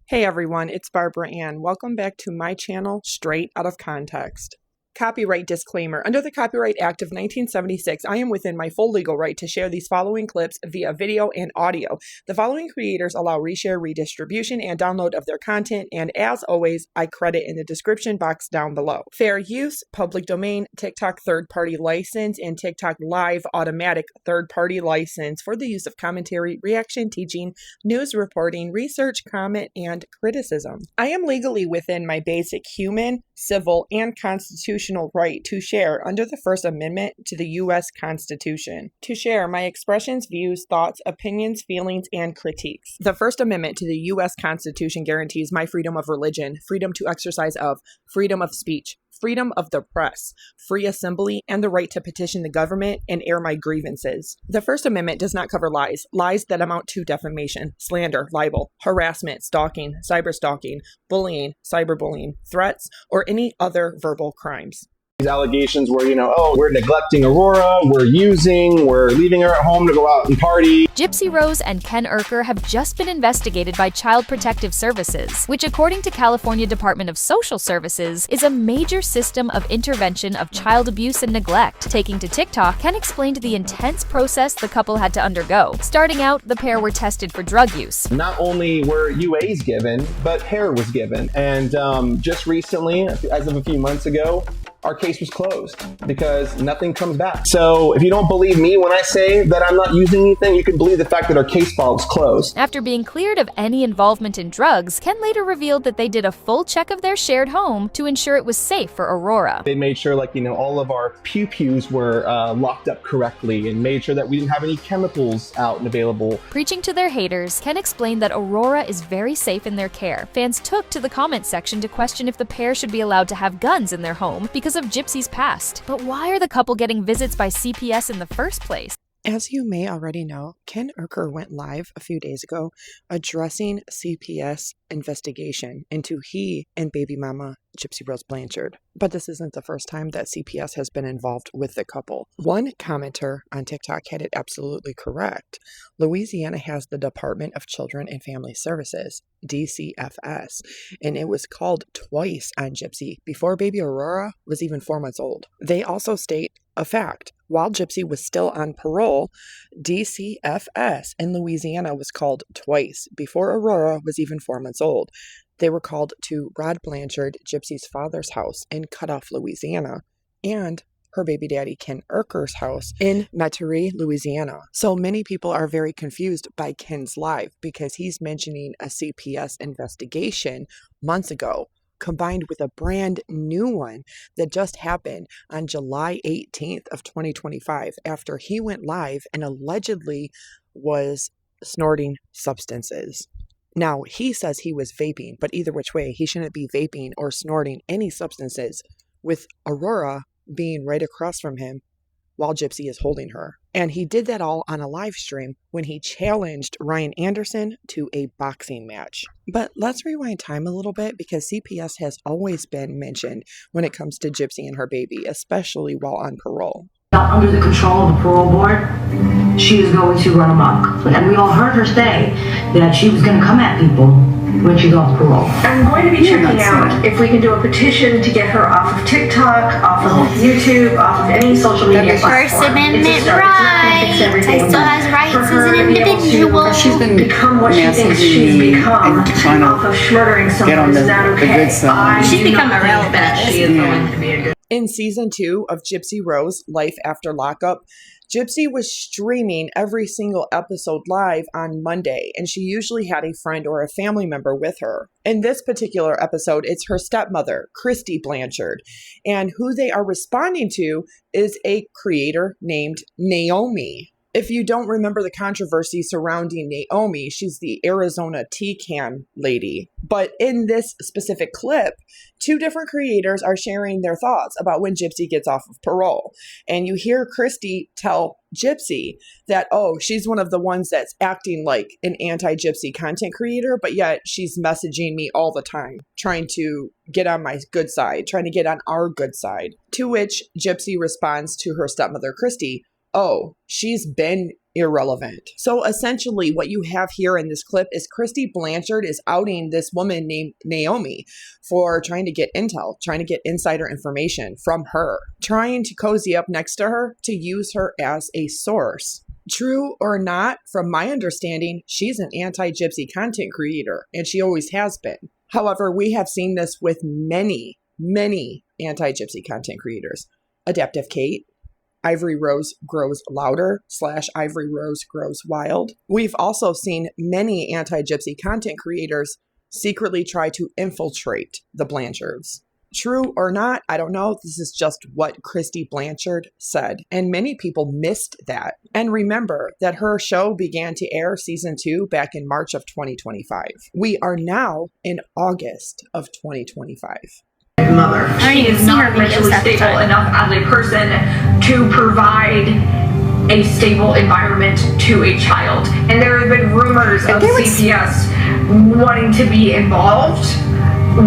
Hey everyone, it's Barbara Ann. Welcome back to my channel, Straight Out of Context. Copyright disclaimer. Under the Copyright Act of 1976, I am within my full legal right to share these following clips via video and audio. The following creators allow reshare, redistribution, and download of their content, and as always, I credit in the description box down below. Fair use, public domain, TikTok third-party license, and TikTok Live automatic third-party license for the use of commentary, reaction, teaching, news reporting, research, comment, and criticism. I am legally within my basic human, civil, and constitutional right to share under the First Amendment to the U.S. Constitution. To share my expressions, views, thoughts, opinions, feelings, and critiques. The First Amendment to the U.S. Constitution guarantees my freedom of religion, freedom to exercise of, freedom of speech, freedom of the press, free assembly, and the right to petition the government and air my grievances. The First Amendment does not cover lies that amount to defamation, slander, libel, harassment, stalking, cyberstalking, bullying, cyberbullying, threats, or any other verbal crimes. These allegations where, oh, we're neglecting Aurora, we're leaving her at home to go out and party. Gypsy Rose and Ken Urker have just been investigated by Child Protective Services, which according to California Department of Social Services, is a major system of intervention of child abuse and neglect. Taking to TikTok, Ken explained the intense process the couple had to undergo. Starting out, the pair were tested for drug use. Not only were UAs given, but hair was given. And just recently, as of a few months ago, our case was closed because nothing comes back. So if you don't believe me when I say that I'm not using anything, you can believe the fact that our case file is closed. After being cleared of any involvement in drugs, Ken later revealed that they did a full check of their shared home to ensure it was safe for Aurora. They made sure all of our pew-pews were locked up correctly and made sure that we didn't have any chemicals out and available. Preaching to their haters, Ken explained that Aurora is very safe in their care. Fans took to the comment section to question if the pair should be allowed to have guns in their home because of Gypsy's past. But why are the couple getting visits by CPS in the first place? As you may already know, Ken Urker went live a few days ago addressing CPS investigation into he and baby mama Gypsy Rose Blanchard. But this isn't the first time that CPS has been involved with the couple. One commenter on TikTok had it absolutely correct. Louisiana has the Department of Children and Family Services, DCFS, and it was called twice on Gypsy before baby Aurora was even 4 months old. They also state a fact. While Gypsy was still on parole, DCFS in Louisiana was called twice before Aurora was even 4 months old. They were called to Rod Blanchard, Gypsy's father's house in Cutoff, Louisiana, and her baby daddy Ken Urker's house in Metairie, Louisiana. So many people are very confused by Ken's live because he's mentioning a CPS investigation months ago, combined with a brand new one that just happened on July 18th of 2025 after he went live and allegedly was snorting substances. Now, he says he was vaping, but either which way, he shouldn't be vaping or snorting any substances with Aurora being right across from him while Gypsy is holding her. And he did that all on a live stream when he challenged Ryan Anderson to a boxing match. But let's rewind time a little bit because CPS has always been mentioned when it comes to Gypsy and her baby, especially while on parole. Under the control of the parole board, she was going to run amok. And we all heard her say that she was going to come at people when she's off parole. I'm going to be checking out if we can do a petition to get her off of TikTok, off of YouTube, off of any social media platform. First Amendment rights. I still has rights as an individual. She's been become what she thinks she's become off of murdering someone. Is that okay? She's become irrelevant. She is going to be a good. In season 2 of Gypsy Rose, Life After Lockup, Gypsy was streaming every single episode live on Monday, and she usually had a friend or a family member with her. In this particular episode, it's her stepmother, Kristy Blanchard, and who they are responding to is a creator named Naomi. If you don't remember the controversy surrounding Naomi, she's the Arizona tea can lady. But in this specific clip, 2 different creators are sharing their thoughts about when Gypsy gets off of parole. And you hear Kristy tell Gypsy that, oh, she's one of the ones that's acting like an anti-Gypsy content creator, but yet she's messaging me all the time, trying to get on my good side, trying to get on our good side. To which Gypsy responds to her stepmother, Kristy, oh, she's been irrelevant. So essentially what you have here in this clip is Kristy Blanchard is outing this woman named Naomi for trying to get intel, trying to get insider information from her, trying to cozy up next to her to use her as a source. True or not, from my understanding, she's an anti-Gypsy content creator, and she always has been. However, we have seen this with many anti-Gypsy content creators. Adaptive Kate, Ivory Rose Grows Louder / Ivory Rose Grows Wild. We've also seen many anti-Gypsy content creators secretly try to infiltrate the Blanchards. True or not, I don't know. This is just what Kristy Blanchard said. And many people missed that. And remember that her show began to air season 2 back in March of 2025. We are now in August of 2025. Mother. She is not mentally stable enough as a person to provide a stable environment to a child. And there have been rumors of CPS wanting to be involved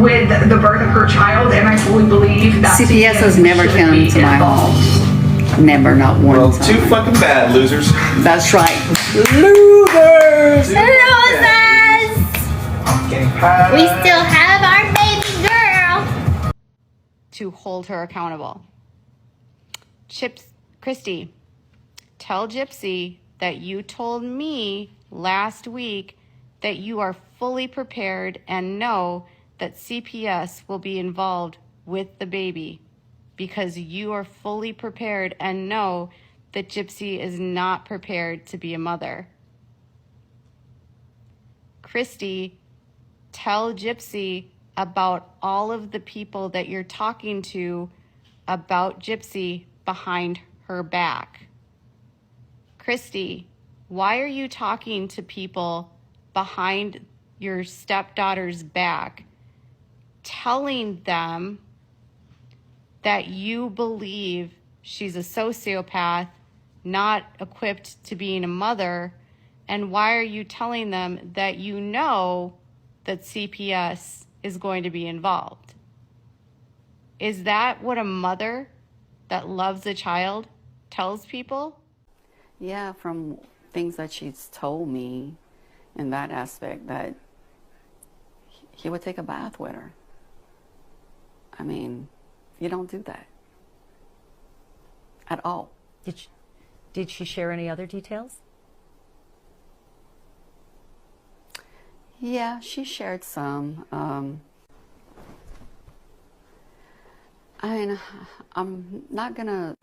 with the birth of her child, and I fully believe that CPS has never come to my home. Never, not one Well, time. too fucking bad, losers. That's right. Losers! Roses! We still have our baby girl. To hold her accountable. Kristy, tell Gypsy that you told me last week that you are fully prepared and know that CPS will be involved with the baby because you are fully prepared and know that Gypsy is not prepared to be a mother. Kristy, tell Gypsy about all of the people that you're talking to about Gypsy behind her back. Kristy, why are you talking to people behind your stepdaughter's back, telling them that you believe she's a sociopath, not equipped to being a mother? And why are you telling them that you know that CPS is going to be involved? Is that what a mother that loves a child tells people? Yeah, from things that she's told me in that aspect, that he would take a bath with her. I mean, you don't do that at all. Did she share any other details? Yeah, she shared some. I'm not gonna.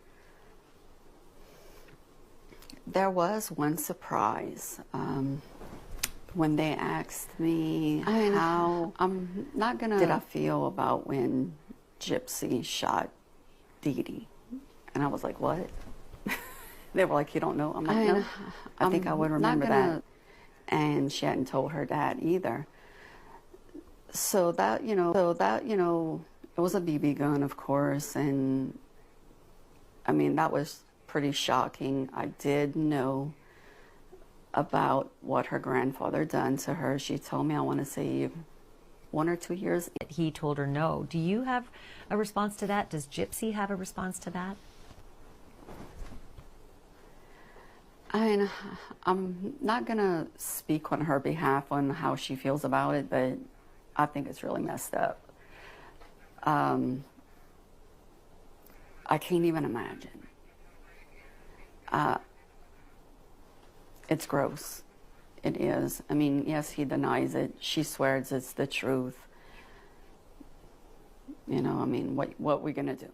There was one surprise when they asked me how. I'm not gonna. Did I feel about when Gypsy shot Dee Dee? And I was like, what? They were like, you don't know? I'm like, no. I think I would remember that. And she hadn't told her dad either. So that, you know, it was a BB gun, of course. And I mean, that was pretty shocking. I did know about what her grandfather done to her. She told me, I want to say 1 or 2 years. He told her no. Do you have a response to that? Does Gypsy have a response to that? I'm not going to speak on her behalf on how she feels about it, but I think it's really messed up. I can't even imagine. It's gross. It is. I mean, yes, he denies it. She swears it's the truth. You know, I mean, what we going to do?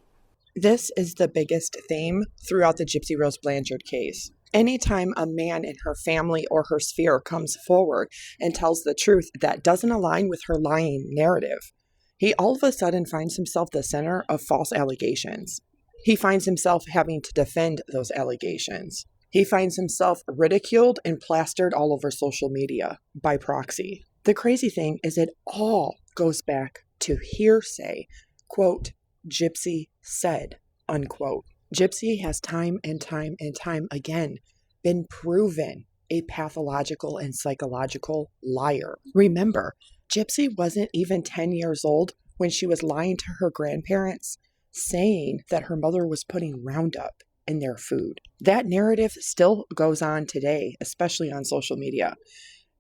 This is the biggest theme throughout the Gypsy Rose Blanchard case. Anytime a man in her family or her sphere comes forward and tells the truth that doesn't align with her lying narrative, he all of a sudden finds himself the center of false allegations. He finds himself having to defend those allegations. He finds himself ridiculed and plastered all over social media by proxy. The crazy thing is it all goes back to hearsay, quote, Gypsy said, unquote. Gypsy has time and time and time again been proven a pathological and psychological liar. Remember, Gypsy wasn't even 10 years old when she was lying to her grandparents, saying that her mother was putting Roundup in their food. That narrative still goes on today, especially on social media.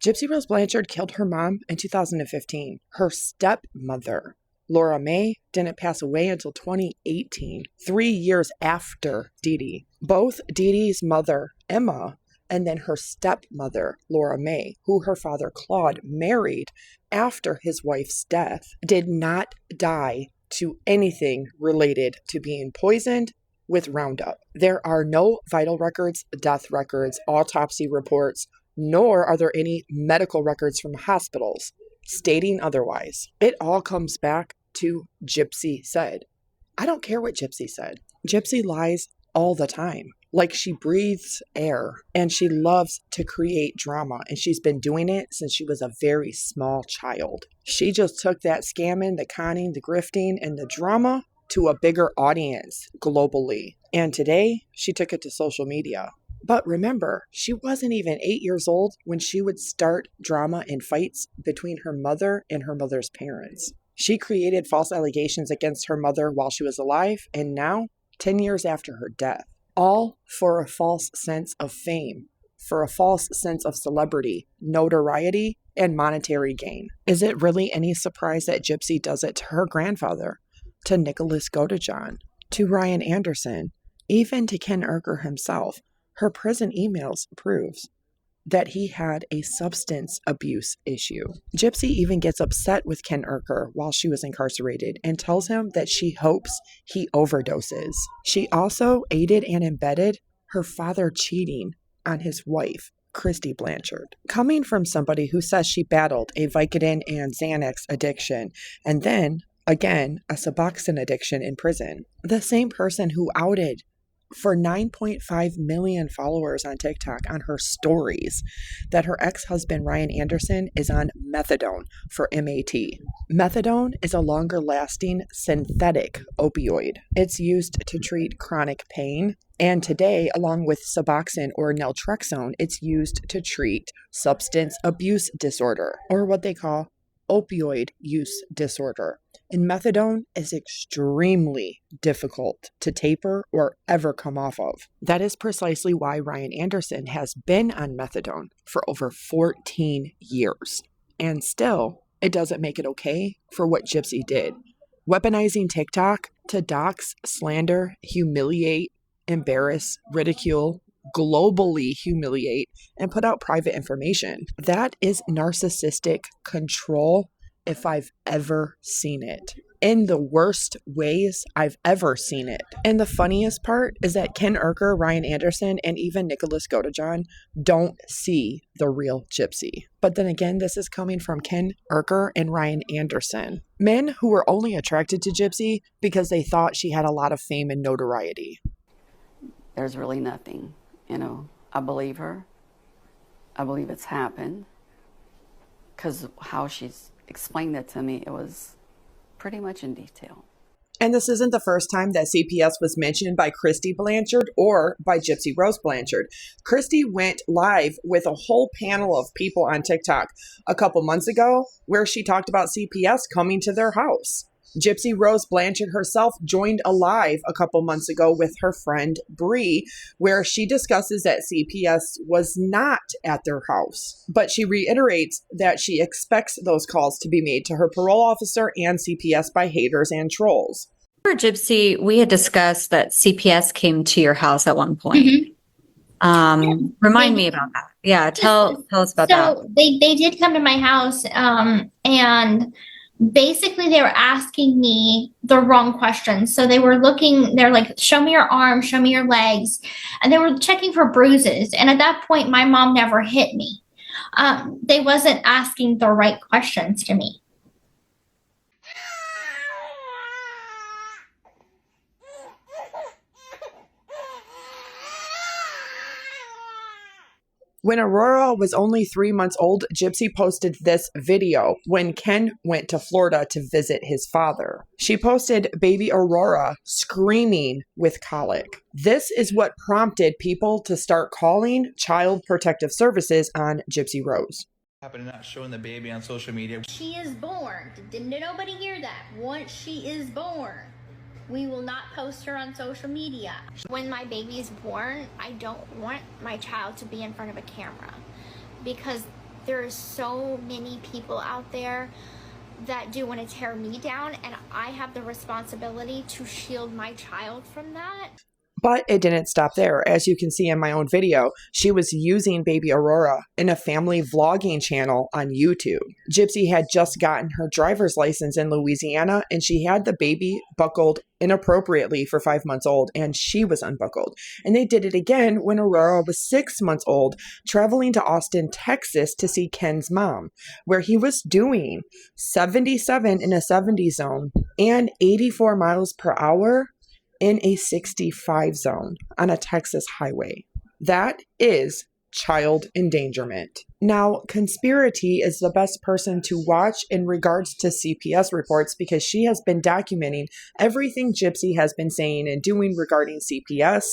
Gypsy Rose Blanchard killed her mom in 2015. Her stepmother, Laura May, didn't pass away until 2018, 3 years after Dee Dee. Both Dee Dee's mother, Emma, and then her stepmother, Laura May, who her father Claude married after his wife's death, did not die to anything related to being poisoned with Roundup. There are no vital records, death records, autopsy reports, nor are there any medical records from hospitals stating otherwise. It all comes back to Gypsy said. I don't care what Gypsy said. Gypsy lies all the time. Like she breathes air, and she loves to create drama, and she's been doing it since she was a very small child. She just took that scamming, the conning, the grifting, and the drama to a bigger audience globally. And today, she took it to social media. But remember, she wasn't even 8 years old when she would start drama and fights between her mother and her mother's parents. She created false allegations against her mother while she was alive, and now, 10 years after her death. All for a false sense of fame, for a false sense of celebrity, notoriety, and monetary gain. Is it really any surprise that Gypsy does it to her grandfather, to Nicholas Godejohn, to Ryan Anderson, even to Ken Urker himself? Her prison emails proves that he had a substance abuse issue. Gypsy even gets upset with Ken Urker while she was incarcerated and tells him that she hopes he overdoses. She also aided and abetted her father cheating on his wife, Kristy Blanchard. Coming from somebody who says she battled a Vicodin and Xanax addiction and then, again, a Suboxone addiction in prison, the same person who outed for 9.5 million followers on TikTok on her stories that her ex-husband Ryan Anderson is on methadone for MAT. Methadone is a longer-lasting synthetic opioid. It's used to treat chronic pain, and today, along with Suboxone or naltrexone, it's used to treat substance abuse disorder, or what they call opioid use disorder. And methadone is extremely difficult to taper or ever come off of. That is precisely why Ryan Anderson has been on methadone for over 14 years. And still, it doesn't make it okay for what Gypsy did. Weaponizing TikTok to dox, slander, humiliate, embarrass, ridicule, globally humiliate, and put out private information. That is narcissistic control if I've ever seen it. In the worst ways I've ever seen it. And the funniest part is that Ken Urker, Ryan Anderson, and even Nicholas Godejohn don't see the real Gypsy. But then again, this is coming from Ken Urker and Ryan Anderson. Men who were only attracted to Gypsy because they thought she had a lot of fame and notoriety. There's really nothing, I believe her. I believe it's happened. Because how she's explained it to me, it was pretty much in detail. And this isn't the first time that CPS was mentioned by Kristy Blanchard or by Gypsy Rose Blanchard. Kristy went live with a whole panel of people on TikTok a couple months ago where she talked about CPS coming to their house. Gypsy Rose Blanchard herself joined a live a couple months ago with her friend Bri, where she discusses that CPS was not at their house. But she reiterates that she expects those calls to be made to her parole officer and CPS by haters and trolls. For Gypsy, we had discussed that CPS came to your house at one point. Mm-hmm. Remind me about that. Yeah, tell us about that. So they did come to my house, and basically they were asking me the wrong questions. So they're like, show me your arms, show me your legs. And they were checking for bruises. And at that point, my mom never hit me. They wasn't asking the right questions to me. When Aurora was only 3 months old, Gypsy posted this video when Ken went to Florida to visit his father. She posted baby Aurora screaming with colic. This is what prompted people to start calling Child Protective Services on Gypsy Rose. Happened to not showing the baby on social media. She is born. Didn't nobody hear that? Once she is born, We will not post her on social media. When my baby is born, I don't want my child to be in front of a camera because there's so many people out there that do want to tear me down, and I have the responsibility to shield my child from that. But it didn't stop there. As you can see in my own video, she was using baby Aurora in a family vlogging channel on YouTube. Gypsy had just gotten her driver's license in Louisiana, and she had the baby buckled inappropriately for 5 months old, and she was unbuckled. And they did it again when Aurora was 6 months old, traveling to Austin, Texas to see Ken's mom, where he was doing 77 in a 70 zone and 84 miles per hour in a 65 zone on a Texas highway. That is child endangerment. Now, CONSPIRATEA is the best person to watch in regards to CPS reports because she has been documenting everything Gypsy has been saying and doing regarding CPS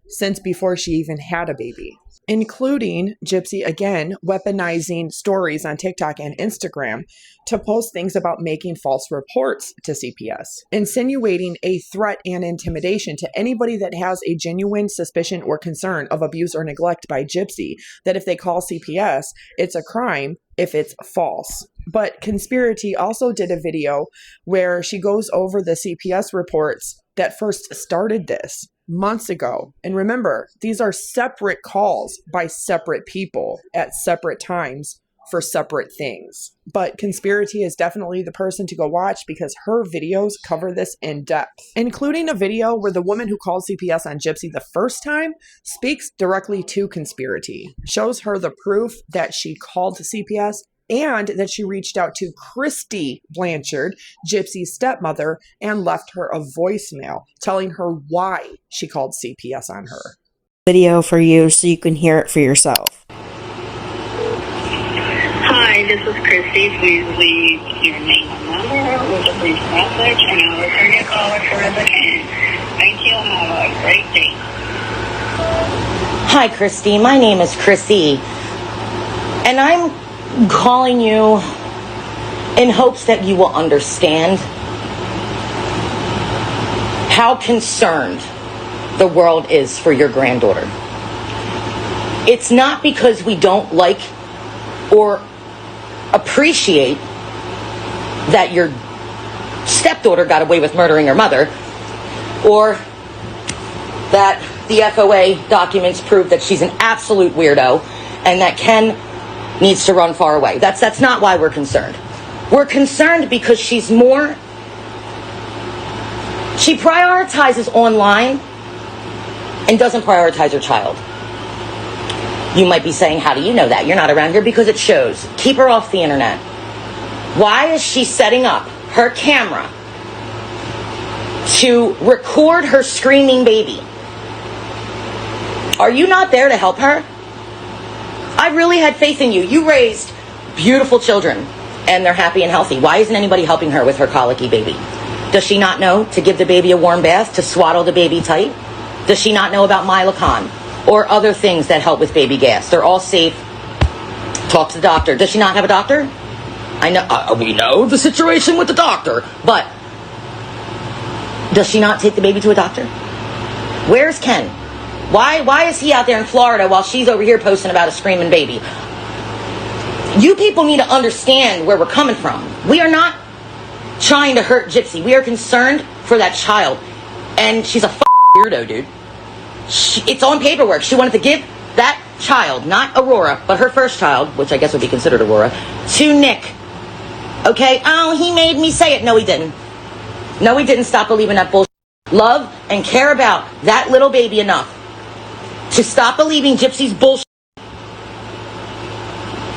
since before she even had a baby, including Gypsy, again, weaponizing stories on TikTok and Instagram to post things about making false reports to CPS, insinuating a threat and intimidation to anybody that has a genuine suspicion or concern of abuse or neglect by Gypsy, that if they call CPS, it's a crime if it's false. But CONSPIRATEA also did a video where she goes over the CPS reports that first started this months ago. And remember, these are separate calls by separate people at separate times for separate things. But CONSPIRATEA is definitely the person to go watch because her videos cover this in depth, including a video where the woman who called CPS on Gypsy the first time speaks directly to CONSPIRATEA, shows her the proof that she called CPS and that she reached out to Kristy Blanchard, Gypsy's stepmother, and left her a voicemail telling her why she called CPS on her. Video for you so you can hear it for yourself. Hi, this is Kristy. Please leave your name and number with a brief message, and I'll return your call as soon as I can. Thank you, and have a great day. Hi, Kristy. My name is Kristy, and I'm calling you in hopes that you will understand how concerned the world is for your granddaughter. It's not because we don't like or appreciate that your stepdaughter got away with murdering her mother, or that the FOA documents prove that she's an absolute weirdo and that Ken needs to run far away. That's not why we're concerned. We're concerned because she prioritizes online and doesn't prioritize her child. You might be saying, how do you know that? You're not around here. Because it shows. Keep her off the internet. Why is she setting up her camera to record her screaming baby? Are you not there to help her? I really had faith in you. You raised beautiful children, and they're happy and healthy. Why isn't anybody helping her with her colicky baby? Does she not know to give the baby a warm bath, to swaddle the baby tight? Does she not know about Milacon or other things that help with baby gas? They're all safe. Talk to the doctor. Does she not have a doctor? I know we know the situation with the doctor, but does she not take the baby to a doctor? Where's Ken? Why is he out there in Florida while she's over here posting about a screaming baby? You people need to understand where we're coming from. We are not trying to hurt Gypsy. We are concerned for that child. And she's a weirdo, dude. It's on paperwork. She wanted to give that child, not Aurora, but her first child, which I guess would be considered Aurora, to Nick. Okay? Oh, he made me say it. No, he didn't. No, he didn't. Stop believing that bullshit. Love and care about that little baby enough to stop believing Gypsy's bullshit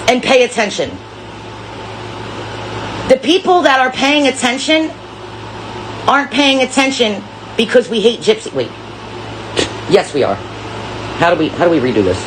and pay attention. The people that are paying attention aren't paying attention because we hate Gypsy. Wait. Yes, we are. How do we redo this?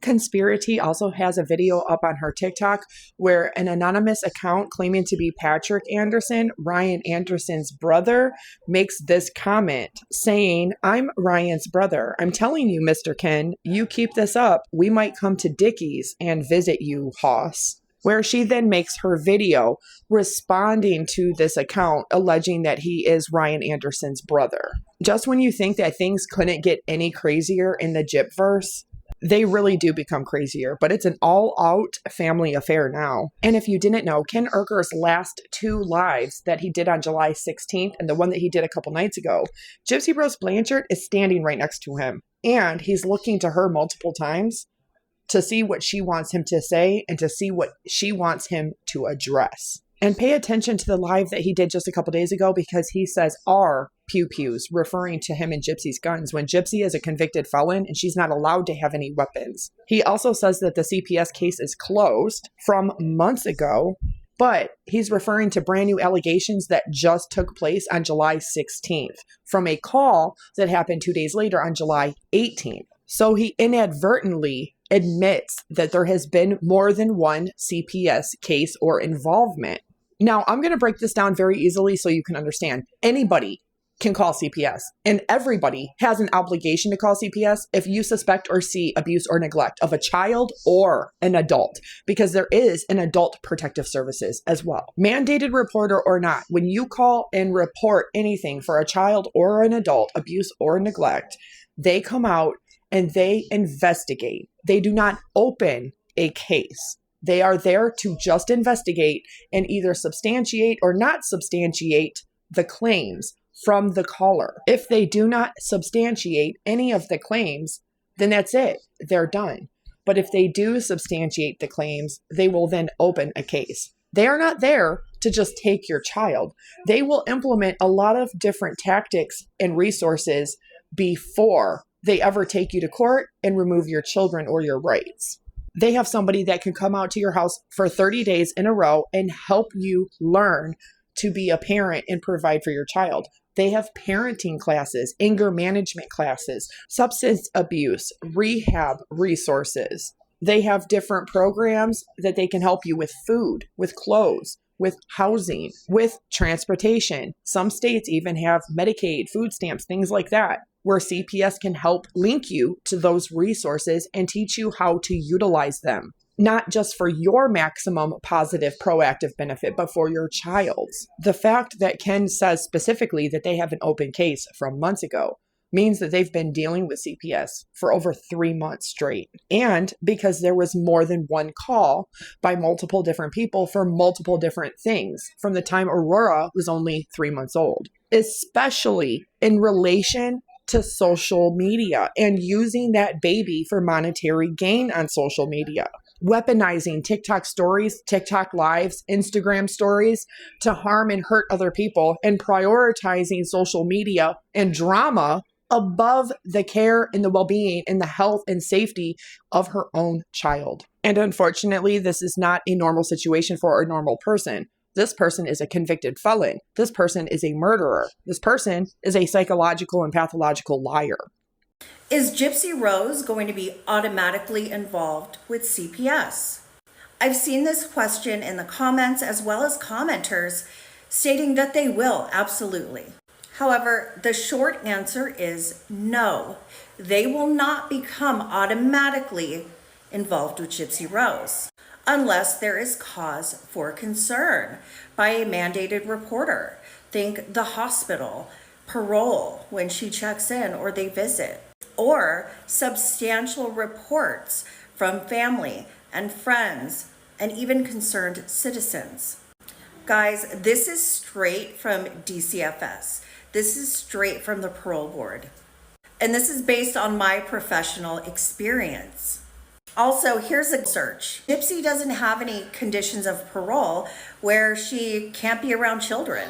CONSPIRATEA also has a video up on her TikTok where an anonymous account claiming to be Patrick Anderson, Ryan Anderson's brother, makes this comment saying, "I'm Ryan's brother. I'm telling you, Mr. Ken, you keep this up, we might come to Dickie's and visit you, hoss." Where she then makes her video responding to this account alleging that he is Ryan Anderson's brother. Just when you think that things couldn't get any crazier in the Gypverse, they really do become crazier, but it's an all-out family affair now. And if you didn't know, Ken Urker's last 2 lives that he did on July 16th and the one that he did a couple nights ago, Gypsy Rose Blanchard is standing right next to him. And he's looking to her multiple times to see what she wants him to say and to see what she wants him to address. And pay attention to the live that he did just a couple days ago because he says "our pew-pews," referring to him and Gypsy's guns, when Gypsy is a convicted felon and she's not allowed to have any weapons. He also says that the CPS case is closed from months ago, but he's referring to brand new allegations that just took place on July 16th from a call that happened 2 days later on July 18th. So he inadvertently admits that there has been more than one CPS case or involvement. Now, I'm going to break this down very easily so you can understand. Anybody can call CPS, and everybody has an obligation to call CPS if you suspect or see abuse or neglect of a child or an adult, because there is an adult protective services as well. Mandated reporter or not, when you call and report anything for a child or an adult, abuse or neglect, they come out and they investigate. They do not open a case. They are there to just investigate and either substantiate or not substantiate the claims from the caller. If they do not substantiate any of the claims, then that's it. They're done. But if they do substantiate the claims, they will then open a case. They are not there to just take your child. They will implement a lot of different tactics and resources before they ever take you to court and remove your children or your rights. They have somebody that can come out to your house for 30 days in a row and help you learn to be a parent and provide for your child. They have parenting classes, anger management classes, substance abuse, rehab resources. They have different programs that they can help you with food, with clothes, with housing, with transportation. Some states even have Medicaid, food stamps, things like that, where CPS can help link you to those resources and teach you how to utilize them, not just for your maximum positive proactive benefit, but for your child's. The fact that Ken says specifically that they have an open case from months ago means that they've been dealing with CPS for over 3 months straight. And because there was more than one call by multiple different people for multiple different things from the time Aurora was only 3 months old, especially in relation to social media and using that baby for monetary gain on social media. Weaponizing TikTok stories, TikTok lives, Instagram stories to harm and hurt other people, and prioritizing social media and drama above the care and the well-being and the health and safety of her own child. And unfortunately, this is not a normal situation for a normal person. This person is a convicted felon. This person is a murderer. This person is a psychological and pathological liar. Is Gypsy Rose going to be automatically involved with CPS? I've seen this question in the comments as well as commenters stating that they will, absolutely. However, the short answer is no. They will not become automatically involved with Gypsy Rose unless there is cause for concern by a mandated reporter. Think the hospital, parole when she checks in or they visit, or substantial reports from family and friends and even concerned citizens. Guys, this is straight from DCFS. This is straight from the parole board. And this is based on my professional experience. Also, here's a search. Gypsy doesn't have any conditions of parole where she can't be around children.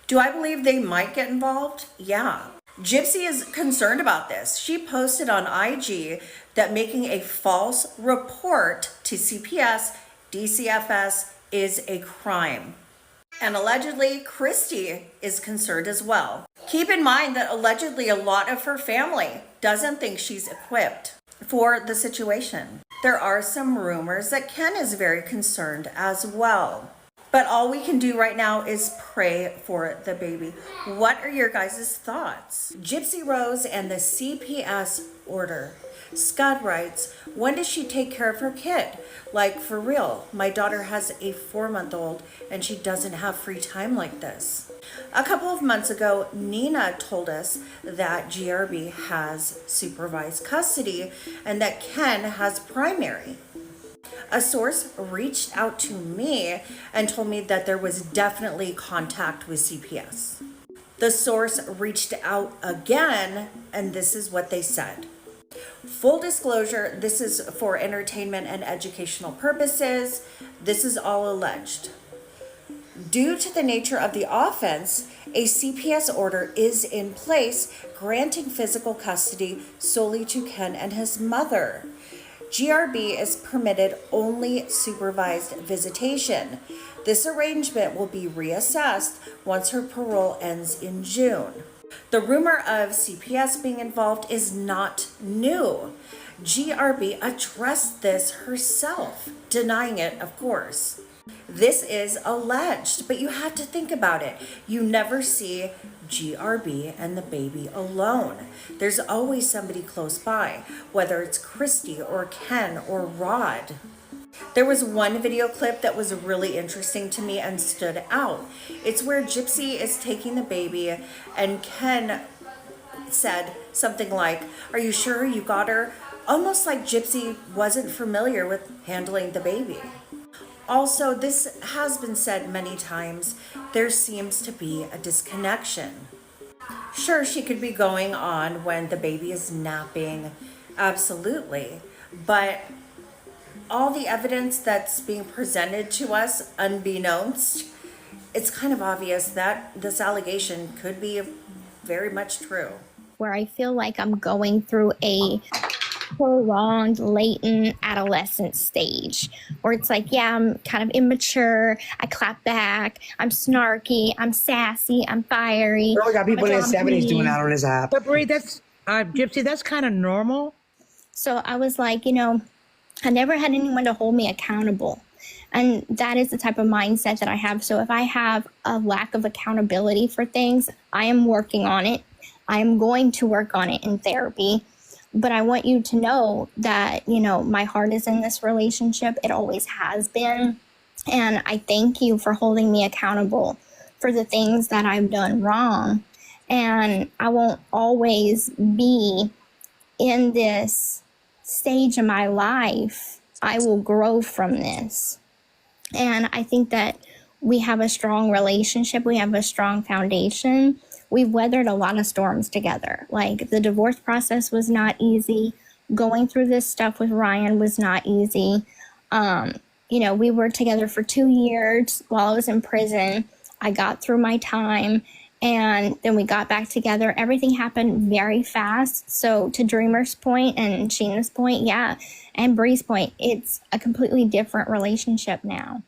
Do I believe they might get involved? Yeah. Gypsy is concerned about this. She posted on IG that making a false report to CPS, DCFS is a crime. And allegedly, Kristy is concerned as well. Keep in mind that allegedly a lot of her family doesn't think she's equipped for the situation. There are some rumors that Ken is very concerned as well. But all we can do right now is pray for the baby. What are your guys' thoughts? Gypsy Rose and the CPS order. Scott writes, when does she take care of her kid? Like, for real, my daughter has a 4-month-old and she doesn't have free time like this. A couple of months ago, Nina told us that GRB has supervised custody and that Ken has primary. A source reached out to me and told me that there was definitely contact with CPS. The source reached out again, and this is what they said. Full disclosure, this is for entertainment and educational purposes. This is all alleged. Due to the nature of the offense, a CPS order is in place granting physical custody solely to Ken and his mother. GRB is permitted only supervised visitation. This arrangement will be reassessed once her parole ends in June. The rumor of CPS being involved is not new. GRB addressed this herself, denying it, of course. This is alleged, but you have to think about it. You never see GRB and the baby alone. There's always somebody close by, whether it's Kristy or Ken or Rod. There was one video clip that was really interesting to me and stood out. It's where Gypsy is taking the baby and Ken said something like, "Are you sure you got her?" Almost like Gypsy wasn't familiar with handling the baby. Also, this has been said many times, there seems to be a disconnection. Sure, she could be going on when the baby is napping, absolutely, but all the evidence that's being presented to us unbeknownst, it's kind of obvious that this allegation could be very much true. Where I feel like I'm going through a prolonged latent adolescent stage where it's like, yeah, I'm kind of immature, I clap back, I'm snarky, I'm sassy, I'm fiery. Girl, got people in their 70s doing that on his app. But Bri, that's Gypsy, that's kind of normal. So I was like, I never had anyone to hold me accountable. And that is the type of mindset that I have. So if I have a lack of accountability for things, I am working on it. I am going to work on it in therapy. But I want you to know that, my heart is in this relationship. It always has been. And I thank you for holding me accountable for the things that I've done wrong. And I won't always be in this stage of my life. I will grow from this. And I think that we have a strong relationship. We have a strong foundation. We've weathered a lot of storms together. Like, the divorce process was not easy. Going through this stuff with Ryan was not easy. We were together for 2 years while I was in prison. I got through my time and then we got back together. Everything happened very fast. So to Dreamer's point and Sheena's point, yeah, and Bri's point, it's a completely different relationship now.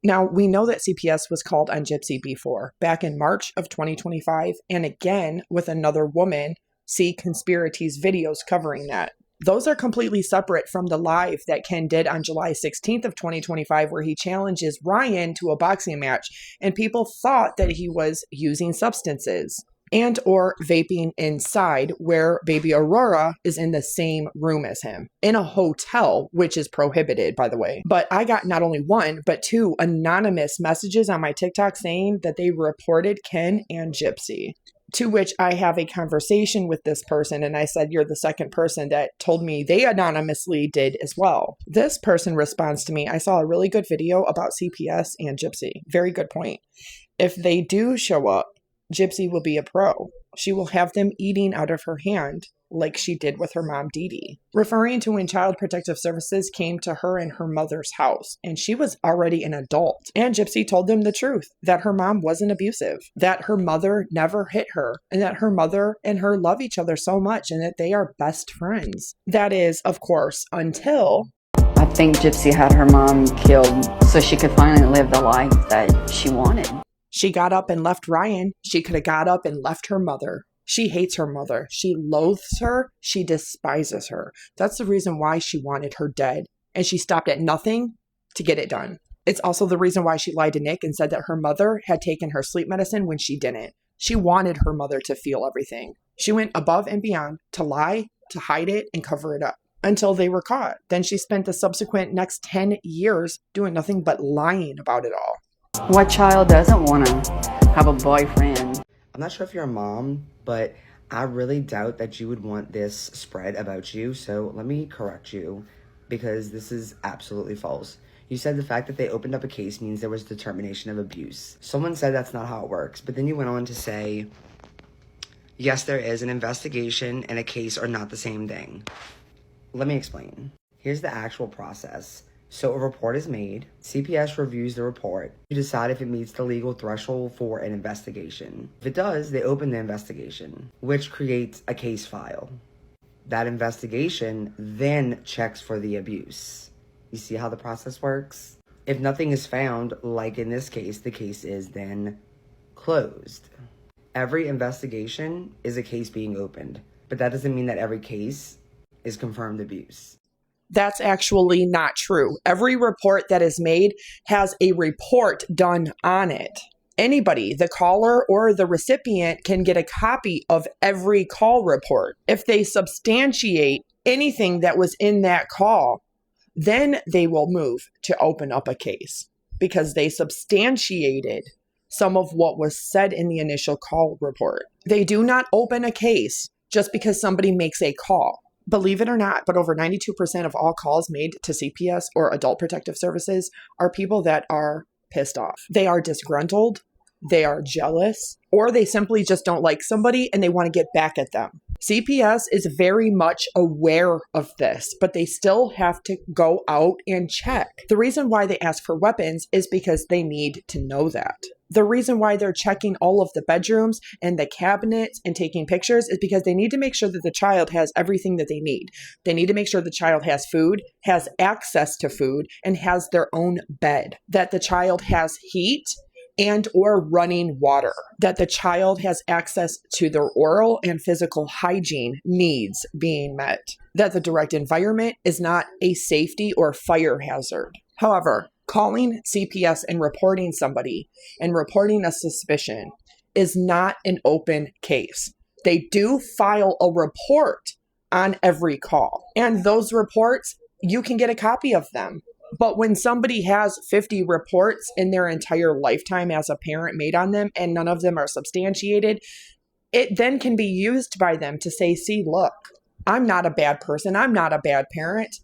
Now, we know that CPS was called on Gypsy before, back in March of 2025, and again with another woman. See CONSPIRATEA's videos covering that. Those are completely separate from the live that Ken did on July 16th of 2025, where he challenges Ryan to a boxing match, and people thought that he was using substances and or vaping inside, where baby Aurora is in the same room as him in a hotel, which is prohibited, by the way. But I got not only one, but 2 anonymous messages on my TikTok saying that they reported Ken and Gypsy. To which I have a conversation with this person, and I said, you're the second person that told me they anonymously did as well. This person responds to me, I saw a really good video about CPS and Gypsy. Very good point. If they do show up, Gypsy will be a pro. She will have them eating out of her hand like she did with her mom, Dee Dee. Referring to when Child Protective Services came to her in her mother's house, and she was already an adult. And Gypsy told them the truth, that her mom wasn't abusive, that her mother never hit her, and that her mother and her love each other so much, and that they are best friends. That is, of course, until... I think Gypsy had her mom killed so she could finally live the life that she wanted. She got up and left Ryan. She could have got up and left her mother. She hates her mother. She loathes her. She despises her. That's the reason why she wanted her dead. And she stopped at nothing to get it done. It's also the reason why she lied to Nick and said that her mother had taken her sleep medicine when she didn't. She wanted her mother to feel everything. She went above and beyond to lie, to hide it, and cover it up until they were caught. Then she spent the subsequent next 10 years doing nothing but lying about it all. What child doesn't want to have a boyfriend? I'm not sure if you're a mom, but I really doubt that you would want this spread about you, so let me correct you, because this is absolutely false. You said the fact that they opened up a case means there was determination of abuse. Someone said that's not how it works, but then you went on to say, yes, there is an investigation and a case are not the same thing. Let me explain. Here's the actual process. So a report is made, CPS reviews the report to decide if it meets the legal threshold for an investigation. If it does, they open the investigation, which creates a case file. That investigation then checks for the abuse. You see how the process works? If nothing is found, like in this case, the case is then closed. Every investigation is a case being opened, but that doesn't mean that every case is confirmed abuse. That's actually not true. Every report that is made has a report done on it. Anybody, the caller or the recipient, can get a copy of every call report. If they substantiate anything that was in that call, then they will move to open up a case because they substantiated some of what was said in the initial call report. They do not open a case just because somebody makes a call. Believe it or not, but over 92% of all calls made to CPS or Adult Protective Services are people that are pissed off. They are disgruntled, they are jealous, or they simply just don't like somebody and they want to get back at them. CPS is very much aware of this, but they still have to go out and check. The reason why they ask for weapons is because they need to know that. The reason why they're checking all of the bedrooms and the cabinets and taking pictures is because they need to make sure that the child has everything that they need. They need to make sure the child has food, has access to food, and has their own bed. That the child has heat and or running water. That the child has access to their oral and physical hygiene needs being met. That the direct environment is not a safety or fire hazard. However, calling CPS and reporting somebody and reporting a suspicion is not an open case. They do file a report on every call. And those reports, you can get a copy of them. But when somebody has 50 reports in their entire lifetime as a parent made on them and none of them are substantiated, it then can be used by them to say, see, look, I'm not a bad person. I'm not a bad parent.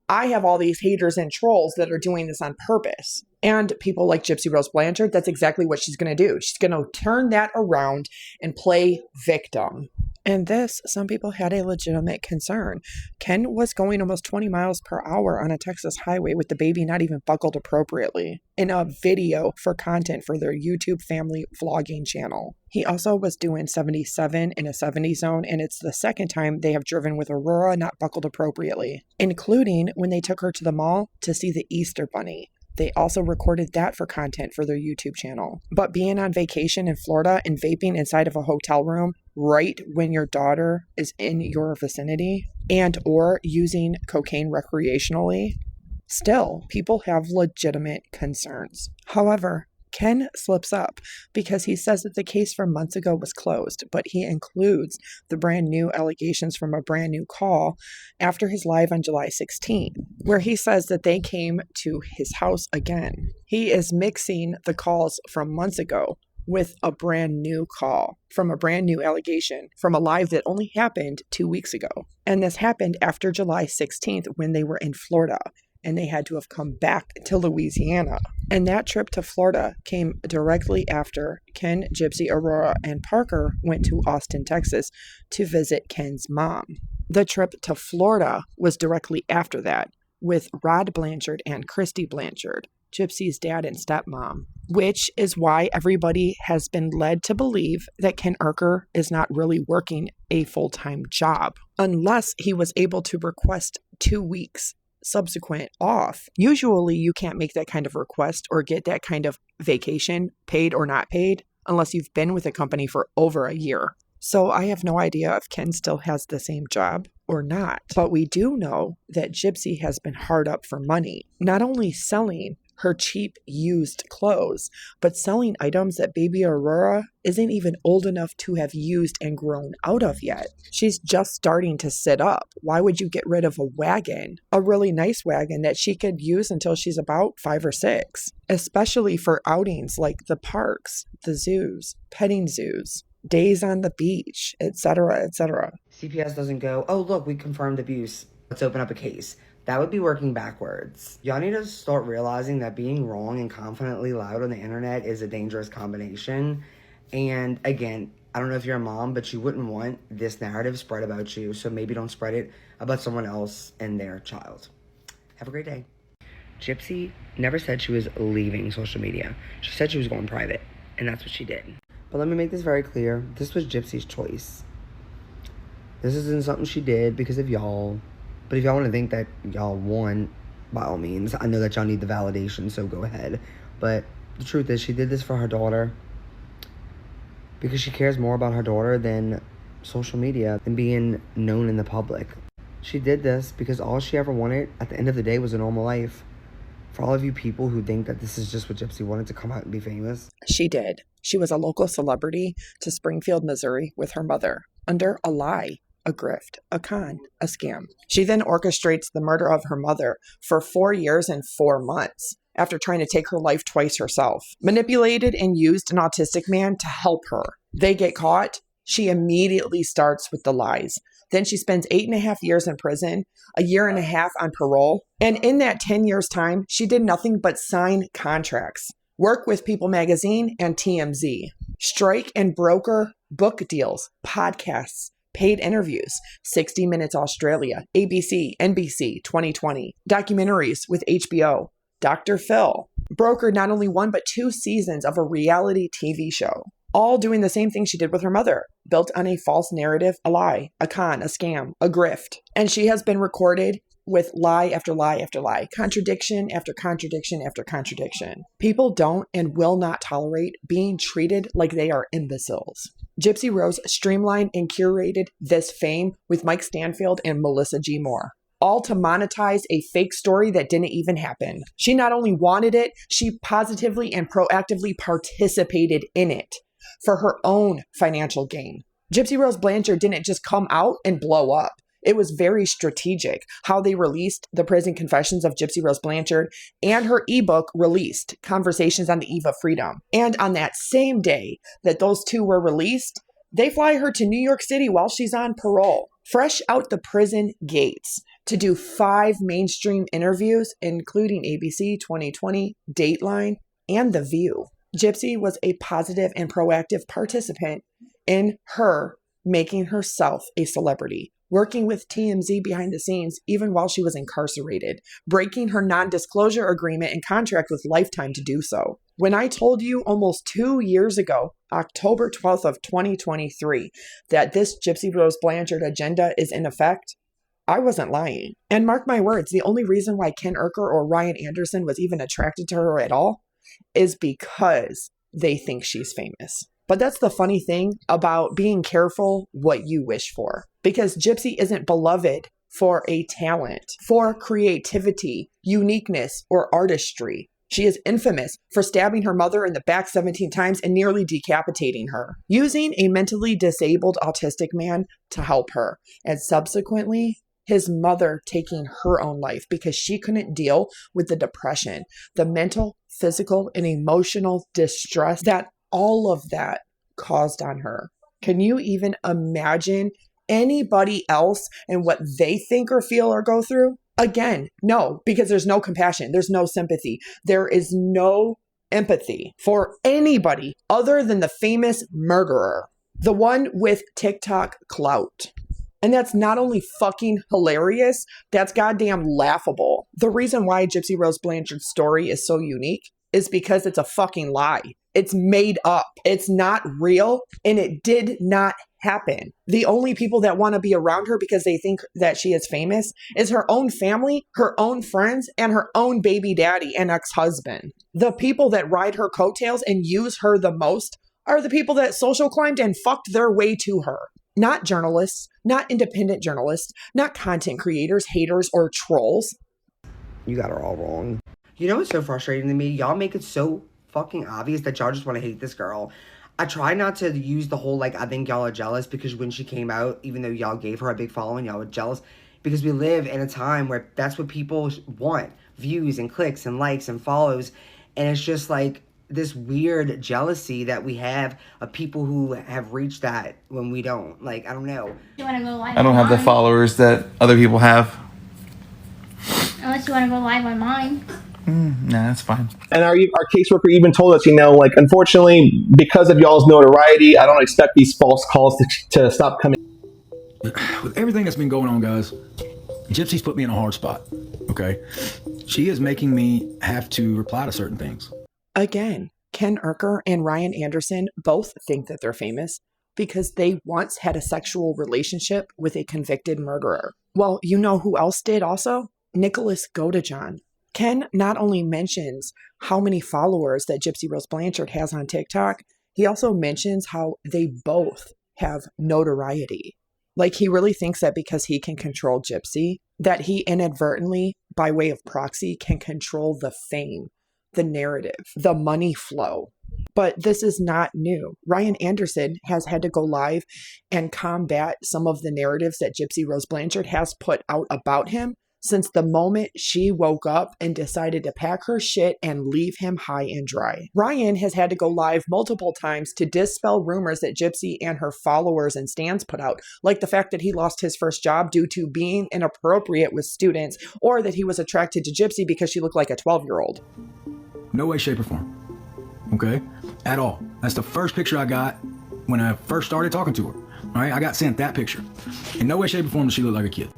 I have all these haters and trolls that are doing this on purpose. And people like Gypsy Rose Blanchard, that's exactly what she's going to do. She's going to turn that around and play victim. And this, some people had a legitimate concern. Ken was going almost 20 miles per hour on a Texas highway with the baby not even buckled appropriately in a video for content for their YouTube family vlogging channel. He also was doing 77 in a 70 zone, and it's the second time they have driven with Aurora not buckled appropriately, including when they took her to the mall to see the Easter Bunny. They also recorded that for content for their YouTube channel. But being on vacation in Florida and vaping inside of a hotel room right when your daughter is in your vicinity and or using cocaine recreationally, still, people have legitimate concerns. However, Ken slips up because he says that the case from months ago was closed, but he includes the brand new allegations from a brand new call after his live on July 16, where he says that they came to his house again. He is mixing the calls from months ago with a brand new call from a brand new allegation from a live that only happened 2 weeks ago. And this happened after July 16th when they were in Florida. And they had to have come back to Louisiana. And that trip to Florida came directly after Ken, Gypsy, Aurora, and Parker went to Austin, Texas to visit Ken's mom. The trip to Florida was directly after that with Rod Blanchard and Kristy Blanchard, Gypsy's dad and stepmom, which is why everybody has been led to believe that Ken Urker is not really working a full-time job unless he was able to request 2 weeks subsequent off. Usually you can't make that kind of request or get that kind of vacation, paid or not paid, unless you've been with a company for over a year. So I have no idea if Ken still has the same job or not. But we do know that Gypsy has been hard up for money, not only selling her cheap used clothes, but selling items that baby Aurora isn't even old enough to have used and grown out of yet. She's just starting to sit up. Why would you get rid of a wagon? A really nice wagon that she could use until she's about 5 or 6, especially for outings like the parks, the zoos, petting zoos, days on the beach, etc., etc. CPS doesn't go, oh, look, we confirmed abuse. Let's open up a case. That would be working backwards. Y'all need to start realizing that being wrong and confidently loud on the internet is a dangerous combination. And again, I don't know if you're a mom, but you wouldn't want this narrative spread about you. So maybe don't spread it about someone else and their child. Have a great day. Gypsy never said she was leaving social media. She said she was going private, and that's what she did. But let me make this very clear. This was Gypsy's choice. This isn't something she did because of y'all. But if y'all want to think that y'all won, by all means. I know that y'all need the validation, so go ahead. But the truth is, she did this for her daughter. Because she cares more about her daughter than social media and being known in the public. She did this because all she ever wanted at the end of the day was a normal life. For all of you people who think that this is just what Gypsy wanted, to come out and be famous. She did. She was a local celebrity to Springfield, Missouri with her mother under a lie, a grift, a con, a scam. She then orchestrates the murder of her mother for 4 years and 4 months after trying to take her life twice herself. Manipulated and used an autistic man to help her. They get caught. She immediately starts with the lies. Then she spends 8.5 years in prison, a 1.5 years on parole. And in that 10 years time, she did nothing but sign contracts, work with People Magazine and TMZ, strike and broker book deals, podcasts, paid interviews, 60 Minutes Australia, ABC, NBC, 2020, documentaries with HBO, Dr. Phil, brokered not only 1 but 2 seasons of a reality TV show, all doing the same thing she did with her mother, built on a false narrative, a lie, a con, a scam, a grift. And she has been recorded with lie after lie after lie, contradiction after contradiction after contradiction. People don't and will not tolerate being treated like they are imbeciles. Gypsy Rose streamlined and curated this fame with Mike Stanfield and Melissa G. Moore, all to monetize a fake story that didn't even happen. She not only wanted it, she positively and proactively participated in it for her own financial gain. Gypsy Rose Blanchard didn't just come out and blow up. It was very strategic how they released the prison confessions of Gypsy Rose Blanchard and her ebook released, Conversations on the Eve of Freedom. And on that same day that those 2 were released, they fly her to New York City while she's on parole, fresh out the prison gates, to do 5 mainstream interviews, including ABC, 2020, Dateline, and The View. Gypsy was a positive and proactive participant in her making herself a celebrity, working with TMZ behind the scenes even while she was incarcerated, breaking her non-disclosure agreement and contract with Lifetime to do so. When I told you almost 2 years ago, October 12th of 2023, that this Gypsy Rose Blanchard agenda is in effect, I wasn't lying. And mark my words, the only reason why Ken Urker or Ryan Anderson was even attracted to her at all is because they think she's famous. But that's the funny thing about being careful what you wish for. Because Gypsy isn't beloved for a talent, for creativity, uniqueness, or artistry. She is infamous for stabbing her mother in the back 17 times and nearly decapitating her, using a mentally disabled autistic man to help her, and subsequently his mother taking her own life because she couldn't deal with the depression, the mental, physical, and emotional distress that all of that caused on her. Can you even imagine anybody else and what they think or feel or go through? Again, no, because there's no compassion. There's no sympathy. There is no empathy for anybody other than the famous murderer, the one with TikTok clout. And that's not only fucking hilarious, that's goddamn laughable. The reason why Gypsy Rose Blanchard's story is so unique is because it's a fucking lie. It's made up. It's not real, and it did not happen. The only people that want to be around her because they think that she is famous is her own family, her own friends, and her own baby daddy and ex-husband. The people that ride her coattails and use her the most are the people that social climbed and fucked their way to her. Not journalists, not independent journalists, not content creators, haters, or trolls. You got her all wrong. You know what's so frustrating to me? Y'all make it so fucking obvious that y'all just want to hate this girl. I try not to use the whole, I think y'all are jealous because when she came out, even though y'all gave her a big following, y'all were jealous because we live in a time where that's what people want. Views and clicks and likes and follows. And it's just this weird jealousy that we have of people who have reached that when we don't. I don't know. You want to go live? I don't have the followers that other people have. Unless you want to go live on mine. Nah, that's fine. And our caseworker even told us, unfortunately, because of y'all's notoriety, I don't expect these false calls to stop coming. With everything that's been going on, guys, Gypsy's put me in a hard spot, okay? She is making me have to reply to certain things. Again, Ken Urker and Ryan Anderson both think that they're famous because they once had a sexual relationship with a convicted murderer. Well, you know who else did also? Nicholas Godejohn. Ken not only mentions how many followers that Gypsy Rose Blanchard has on TikTok, he also mentions how they both have notoriety. He really thinks that because he can control Gypsy, that he inadvertently, by way of proxy, can control the fame, the narrative, the money flow. But this is not new. Ryan Anderson has had to go live and combat some of the narratives that Gypsy Rose Blanchard has put out about him since the moment she woke up and decided to pack her shit and leave him high and dry. Ryan has had to go live multiple times to dispel rumors that Gypsy and her followers and stans put out, like the fact that he lost his first job due to being inappropriate with students, or that he was attracted to Gypsy because she looked like a 12-year-old. No way, shape, or form. Okay? At all. That's the first picture I got when I first started talking to her. All right? I got sent that picture. In no way, shape, or form does she look like a kid.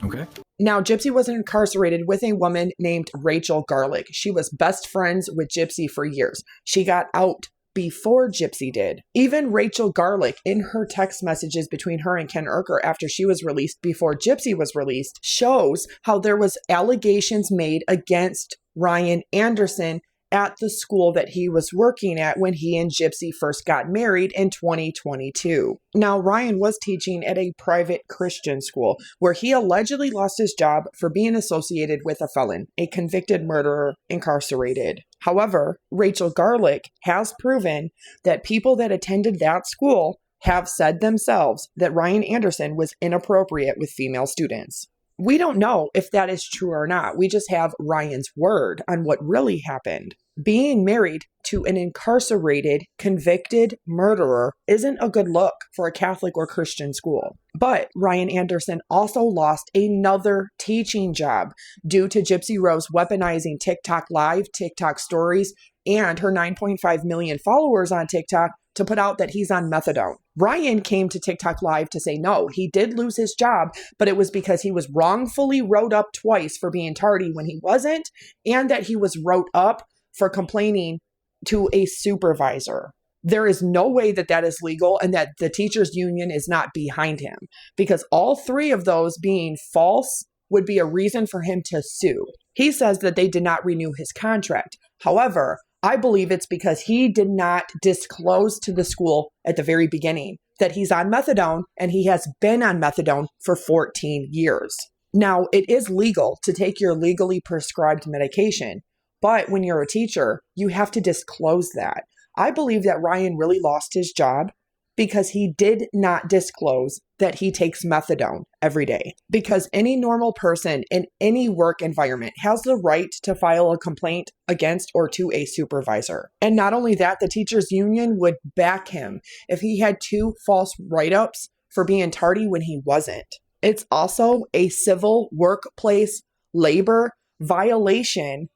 Okay? Now, Gypsy was incarcerated with a woman named Rachel Garlick. She was best friends with Gypsy for years. She got out before Gypsy did. Even Rachel Garlick, in her text messages between her and Ken Urker after she was released before Gypsy was released, shows how there was allegations made against Ryan Anderson at the school that he was working at when he and Gypsy first got married in 2022. Now, Ryan was teaching at a private Christian school where he allegedly lost his job for being associated with a felon, a convicted murderer incarcerated. However, Rachel Garlick has proven that people that attended that school have said themselves that Ryan Anderson was inappropriate with female students. We don't know if that is true or not. We just have Ryan's word on what really happened. Being married to an incarcerated, convicted murderer isn't a good look for a Catholic or Christian school. But Ryan Anderson also lost another teaching job due to Gypsy Rose weaponizing TikTok Live, TikTok Stories, and her 9.5 million followers on TikTok to put out that he's on methadone. Ryan came to TikTok Live to say no, he did lose his job, but it was because he was wrongfully wrote up twice for being tardy when he wasn't, and that he was wrote up for complaining to a supervisor. There is no way that that is legal and that the teachers union is not behind him, because all three of those being false would be a reason for him to sue. He says that they did not renew his contract. However, I believe it's because he did not disclose to the school at the very beginning that he's on methadone, and he has been on methadone for 14 years. Now, it is legal to take your legally prescribed medication, but when you're a teacher, you have to disclose that. I believe that Ryan really lost his job because he did not disclose that he takes methadone every day. Because any normal person in any work environment has the right to file a complaint against or to a supervisor. And not only that, the teachers union would back him if he had 2 false write-ups for being tardy when he wasn't. It's also a civil workplace labor violation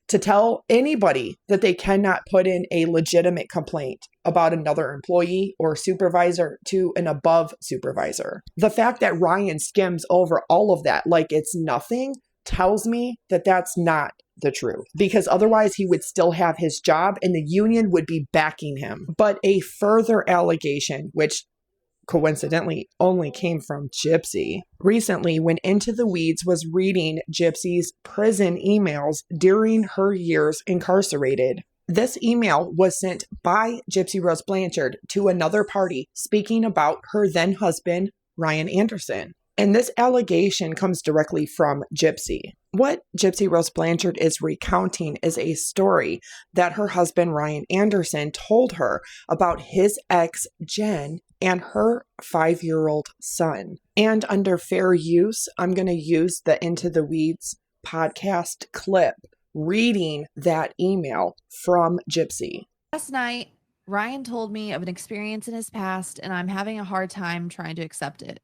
to tell anybody that they cannot put in a legitimate complaint about another employee or supervisor to an above supervisor. The fact that Ryan skims over all of that like it's nothing tells me that that's not the truth, because otherwise he would still have his job and the union would be backing him. But a further allegation, which coincidentally only came from Gypsy, recently when Into the Weeds was reading Gypsy's prison emails during her years incarcerated. This email was sent by Gypsy Rose Blanchard to another party speaking about her then husband, Ryan Anderson. And this allegation comes directly from Gypsy. What Gypsy Rose Blanchard is recounting is a story that her husband, Ryan Anderson, told her about his ex, Jen, and her 5-year-old son. And under fair use, I'm going to use the Into the Weeds podcast clip reading that email from Gypsy. Last night, Ryan told me of an experience in his past, and I'm having a hard time trying to accept it.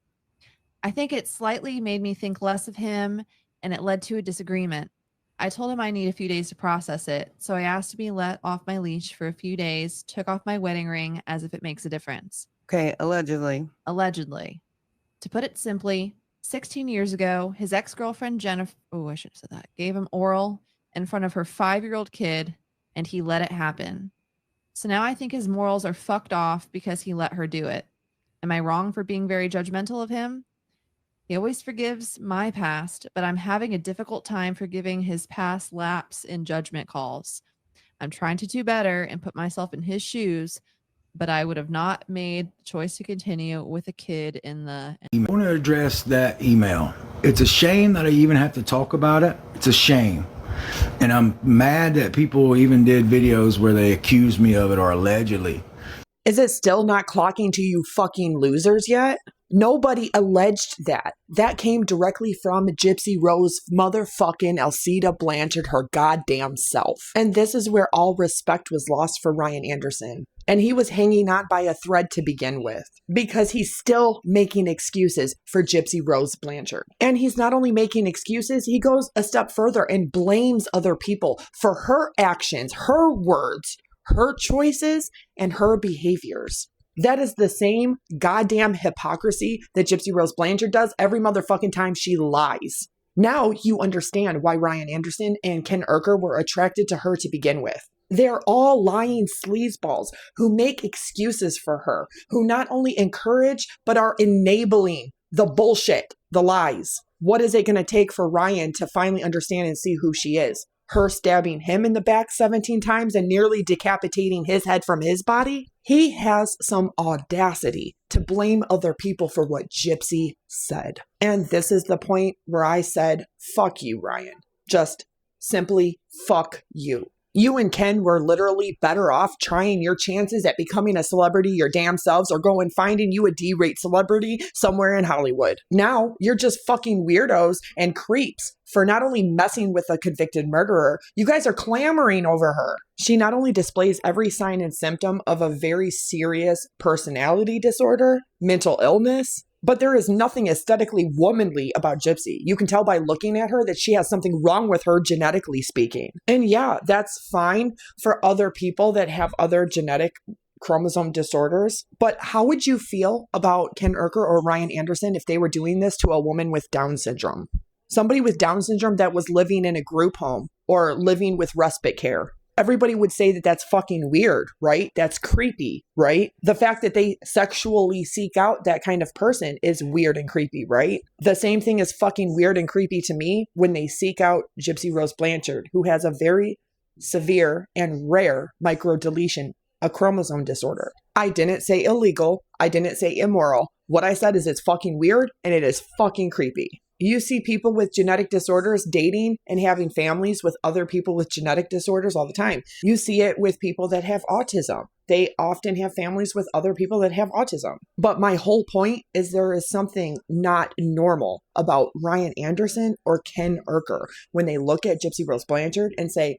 I think it slightly made me think less of him, and it led to a disagreement. I told him I need a few days to process it, so I asked to be let off my leash for a few days, took off my wedding ring as if it makes a difference. Okay, allegedly. Allegedly. To put it simply, 16 years ago, his ex-girlfriend Jennifer, I should have said that, gave him oral in front of her 5-year-old kid, and he let it happen. So now I think his morals are fucked off because he let her do it. Am I wrong for being very judgmental of him? He always forgives my past, but I'm having a difficult time forgiving his past lapse in judgment calls. I'm trying to do better and put myself in his shoes, but I would have not made the choice to continue with a kid in the... I want to address that email. It's a shame that I even have to talk about it. It's a shame. And I'm mad that people even did videos where they accused me of it or allegedly. Is it still not clocking to you fucking losers yet? Nobody alleged that. That came directly from Gypsy Rose motherfucking Elcida Blanchard, her goddamn self. And this is where all respect was lost for Ryan Anderson. And he was hanging on by a thread to begin with, because he's still making excuses for Gypsy Rose Blanchard. And he's not only making excuses, he goes a step further and blames other people for her actions, her words, her choices, and her behaviors. That is the same goddamn hypocrisy that Gypsy Rose Blanchard does every motherfucking time she lies. Now you understand why Ryan Anderson and Ken Urker were attracted to her to begin with. They're all lying sleazeballs who make excuses for her, who not only encourage, but are enabling the bullshit, the lies. What is it going to take for Ryan to finally understand and see who she is? Her stabbing him in the back 17 times and nearly decapitating his head from his body? He has some audacity to blame other people for what Gypsy said. And this is the point where I said, fuck you, Ryan. Just simply fuck you. You and Ken were literally better off trying your chances at becoming a celebrity your damn selves or going finding you a D-rate celebrity somewhere in Hollywood. Now you're just fucking weirdos and creeps for not only messing with a convicted murderer, you guys are clamoring over her. She not only displays every sign and symptom of a very serious personality disorder, mental illness, but there is nothing aesthetically womanly about Gypsy. You can tell by looking at her that she has something wrong with her genetically speaking. And yeah, that's fine for other people that have other genetic chromosome disorders. But how would you feel about Ken Urker or Ryan Anderson if they were doing this to a woman with Down syndrome? Somebody with Down syndrome that was living in a group home or living with respite care. Everybody would say that that's fucking weird, right? That's creepy, right? The fact that they sexually seek out that kind of person is weird and creepy, right? The same thing is fucking weird and creepy to me when they seek out Gypsy Rose Blanchard, who has a very severe and rare microdeletion, a chromosome disorder. I didn't say illegal. I didn't say immoral. What I said is it's fucking weird and it is fucking creepy. You see people with genetic disorders dating and having families with other people with genetic disorders all the time. You see it with people that have autism. They often have families with other people that have autism. But my whole point is there is something not normal about Ryan Anderson or Ken Urker when they look at Gypsy Rose Blanchard and say,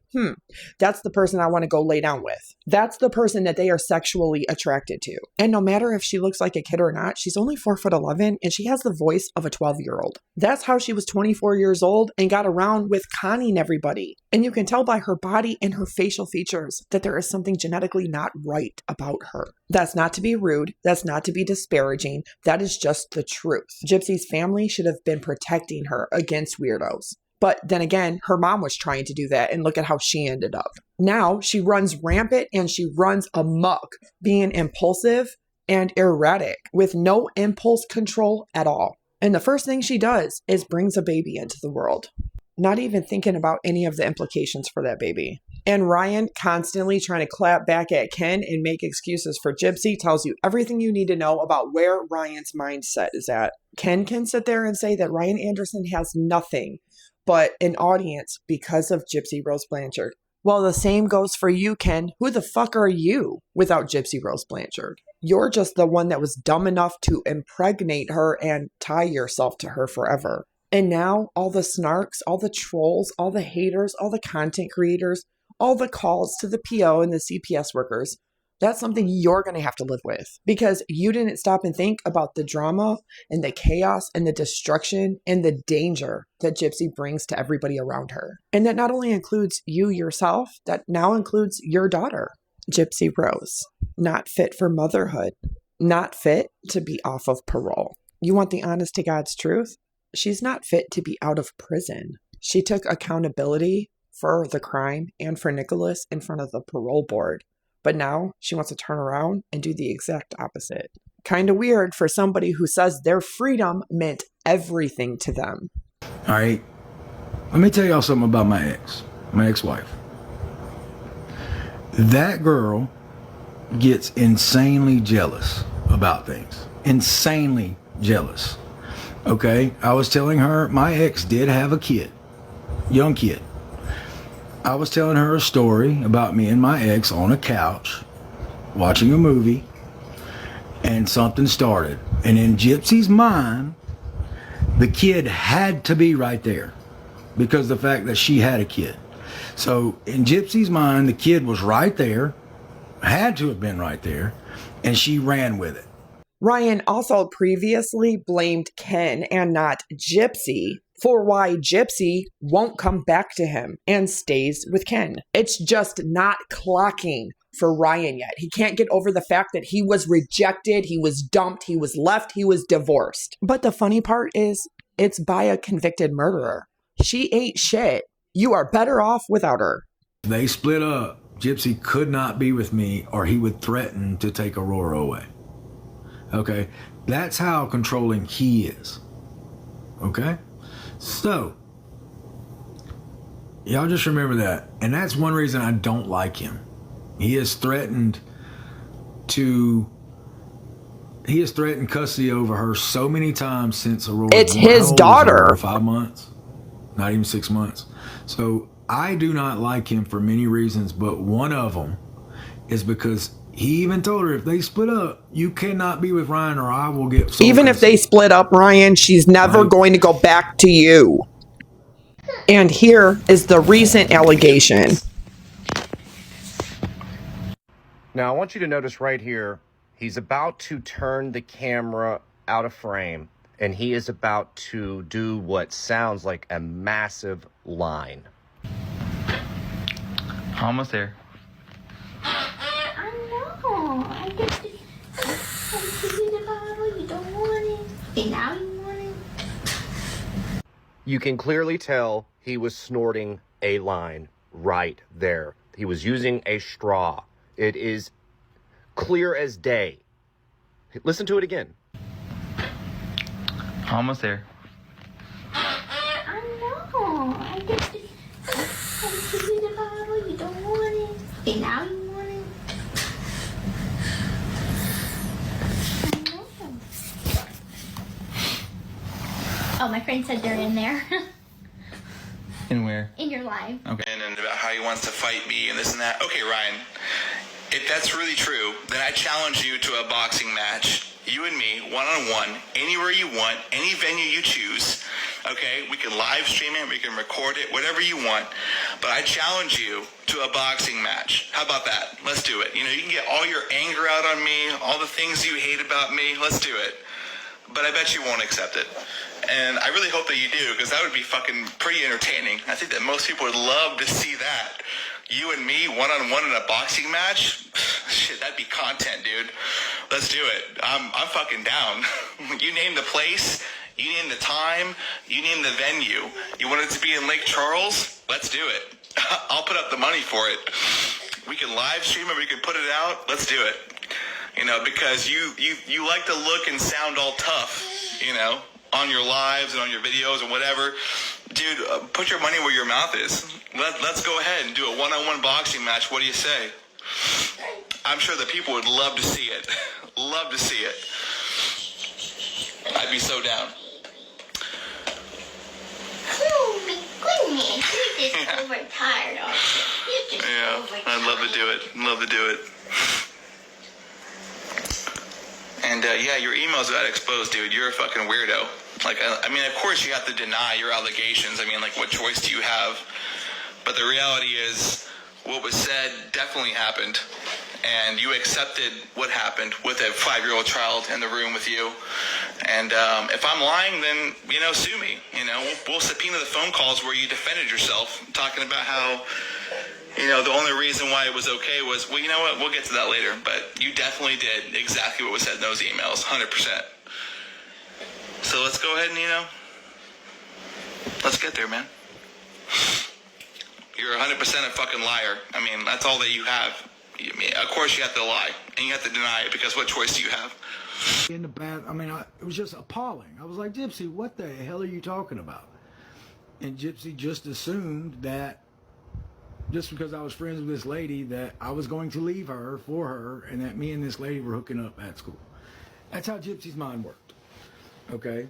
that's the person I want to go lay down with. That's the person that they are sexually attracted to. And no matter if she looks like a kid or not, she's only 4'11" and she has the voice of a 12-year-old. That's how she was 24 years old and got around with conning everybody. And you can tell by her body and her facial features that there is something genetically not right about her. That's not to be rude. That's not to be disparaging. That is just the truth. Gypsy's family should have been protecting her against weirdos. But then again, her mom was trying to do that, and look at how she ended up. Now she runs rampant and she runs amok, being impulsive and erratic with no impulse control at all. And the first thing she does is brings a baby into the world, not even thinking about any of the implications for that baby. And Ryan, constantly trying to clap back at Ken and make excuses for Gypsy, tells you everything you need to know about where Ryan's mindset is at. Ken can sit there and say that Ryan Anderson has nothing but an audience because of Gypsy Rose Blanchard. Well, the same goes for you, Ken. Who the fuck are you without Gypsy Rose Blanchard? You're just the one that was dumb enough to impregnate her and tie yourself to her forever. And now all the snarks, all the trolls, all the haters, all the content creators, all the calls to the PO and the CPS workers, that's something you're going to have to live with because you didn't stop and think about the drama and the chaos and the destruction and the danger that Gypsy brings to everybody around her. And that not only includes you yourself, that now includes your daughter, Gypsy Rose. Not fit for motherhood, not fit to be off of parole. You want the honest to God's truth? She's not fit to be out of prison. She took accountability for the crime and for Nicholas in front of the parole board. But now she wants to turn around and do the exact opposite. Kind of weird for somebody who says their freedom meant everything to them. All right, let me tell y'all something about my ex-wife. That girl gets insanely jealous about things. Insanely jealous. Okay, I was telling her my ex did have a kid, young kid. I was telling her a story about me and my ex on a couch watching a movie, and something started. And in Gypsy's mind, the kid had to be right there because of the fact that she had a kid. So in Gypsy's mind, the kid was right there, had to have been right there, and she ran with it. Ryan also previously blamed Ken and not Gypsy for why Gypsy won't come back to him and stays with Ken. It's just not clocking for Ryan yet. He can't get over the fact that he was rejected, he was dumped, he was left, he was divorced. But the funny part is, it's by a convicted murderer. She ain't shit. You are better off without her. They split up. Gypsy could not be with me or he would threaten to take Aurora away. Okay? That's how controlling he is. Okay? So, y'all just remember that. And that's one reason I don't like him. He has threatened custody over her so many times since Aurora. It's his daughter. 5 months, not even 6 months. So I do not like him for many reasons, but one of them is because he even told her if they split up, you cannot be with Ryan or I will get soul Even if they split up, Ryan, she's never going to go back to you. And here is the recent allegation. Now, I want you to notice right here, he's about to turn the camera out of frame, and he is about to do what sounds like a massive line. Almost there. I know. I get the bottle. You don't want it. And now you want it. You can clearly tell he was snorting a line right there. He was using a straw. It is clear as day. Listen to it again. Almost there. I know. I get the bottle. You don't want it. And now you want it. I know. Oh, my friend said they're in there. In where? In your live. Okay. And about how he wants to fight me and this and that. Okay, Ryan, if that's really true, then I challenge you to a boxing match. You and me, one-on-one, anywhere you want, any venue you choose. Okay, we can live stream it, we can record it, whatever you want. But I challenge you to a boxing match. How about that? Let's do it. You know, you can get all your anger out on me, all the things you hate about me. Let's do it. But I bet you won't accept it. And I really hope that you do, because that would be fucking pretty entertaining. I think that most people would love to see that. You and me, one-on-one in a boxing match? Shit, that'd be content, dude. Let's do it. I'm fucking down. You name the place, you name the time, you name the venue. You want it to be in Lake Charles? Let's do it. I'll put up the money for it. We can live stream it, we can put it out. Let's do it. You know, because you like to look and sound all tough, you know, on your lives and on your videos and whatever. Dude, put your money where your mouth is. Let's go ahead and do a one-on-one boxing match. What do you say? I'm sure the people would love to see it. Love to see it. I'd be so down. Oh my goodness, you're just overtired, aren't you? You're just overtired. I'd love to do it. Love to do it. And yeah, your emails got exposed, dude. You're a fucking weirdo. Like, I mean, of course you have to deny your allegations. I mean, like, what choice do you have? But the reality is, what was said definitely happened. And you accepted what happened with a 5-year-old child in the room with you. And if I'm lying, then, you know, sue me. You know, we'll subpoena the phone calls where you defended yourself, talking about how, you know, the only reason why it was okay was, well, you know what, we'll get to that later. But you definitely did exactly what was said in those emails, 100%. So let's go ahead and, you know, let's get there, man. You're 100% a fucking liar. I mean, that's all that you have. I mean, of course you have to lie, and you have to deny it, because what choice do you have? In the bath, I mean, it was just appalling. I was like, Gypsy, what the hell are you talking about? And Gypsy just assumed that just because I was friends with this lady that I was going to leave her for her, and that me and this lady were hooking up at school. That's how Gypsy's mind worked. Okay?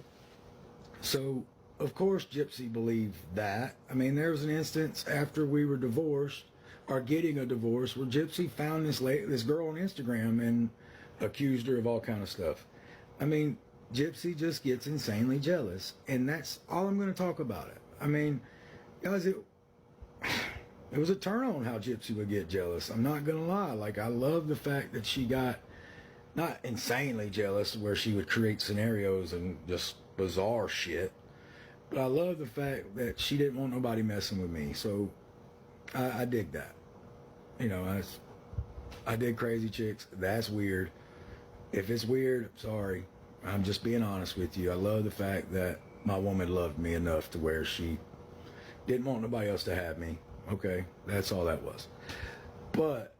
So, of course, Gypsy believed that. I mean, there was an instance after we were divorced, or getting a divorce, where Gypsy found this girl on Instagram and accused her of all kind of stuff. I mean, Gypsy just gets insanely jealous, and that's all I'm going to talk about it. I mean, guys, it was a turn on how Gypsy would get jealous. I'm not going to lie. Like, I love the fact that she got not insanely jealous where she would create scenarios and just bizarre shit, but I love the fact that she didn't want nobody messing with me. So I dig that. You know, I dig crazy chicks. That's weird. If it's weird, sorry. I'm just being honest with you. I love the fact that my woman loved me enough to where she didn't want nobody else to have me. Okay, that's all that was. But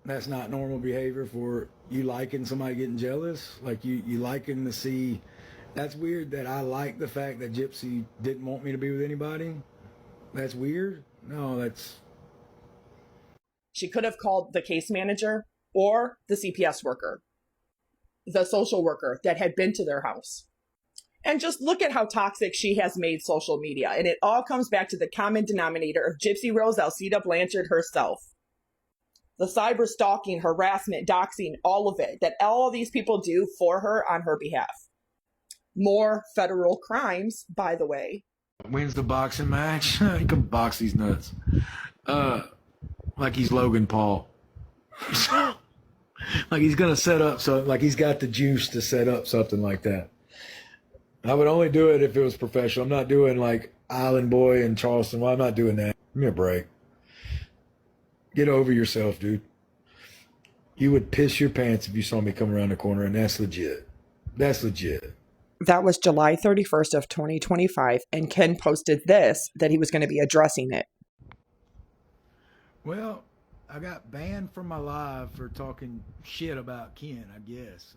that's not normal behavior for you liking somebody getting jealous. Like you liking to see. That's weird that I like the fact that Gypsy didn't want me to be with anybody. That's weird. No, that's... She could have called the case manager or the CPS worker, the social worker that had been to their house. And just look at how toxic she has made social media. And it all comes back to the common denominator of Gypsy Rose Alcida Blanchard herself. The cyber stalking, harassment, doxing, all of it, that all of these people do for her on her behalf. More federal crimes, by the way. Wins the boxing match. He can box these nuts. Like he's Logan Paul. Like he's gonna set up something, like he's got the juice to set up something like that. I would only do it if it was professional. I'm not doing like Island Boy and Charleston. Well, I'm not doing that. Give me a break. Get over yourself, dude. You would piss your pants if you saw me come around the corner, and that's legit. That's legit. That was July 31st of 2025, and Ken posted this, that he was going to be addressing it. Well, I got banned from my live for talking shit about Ken, I guess.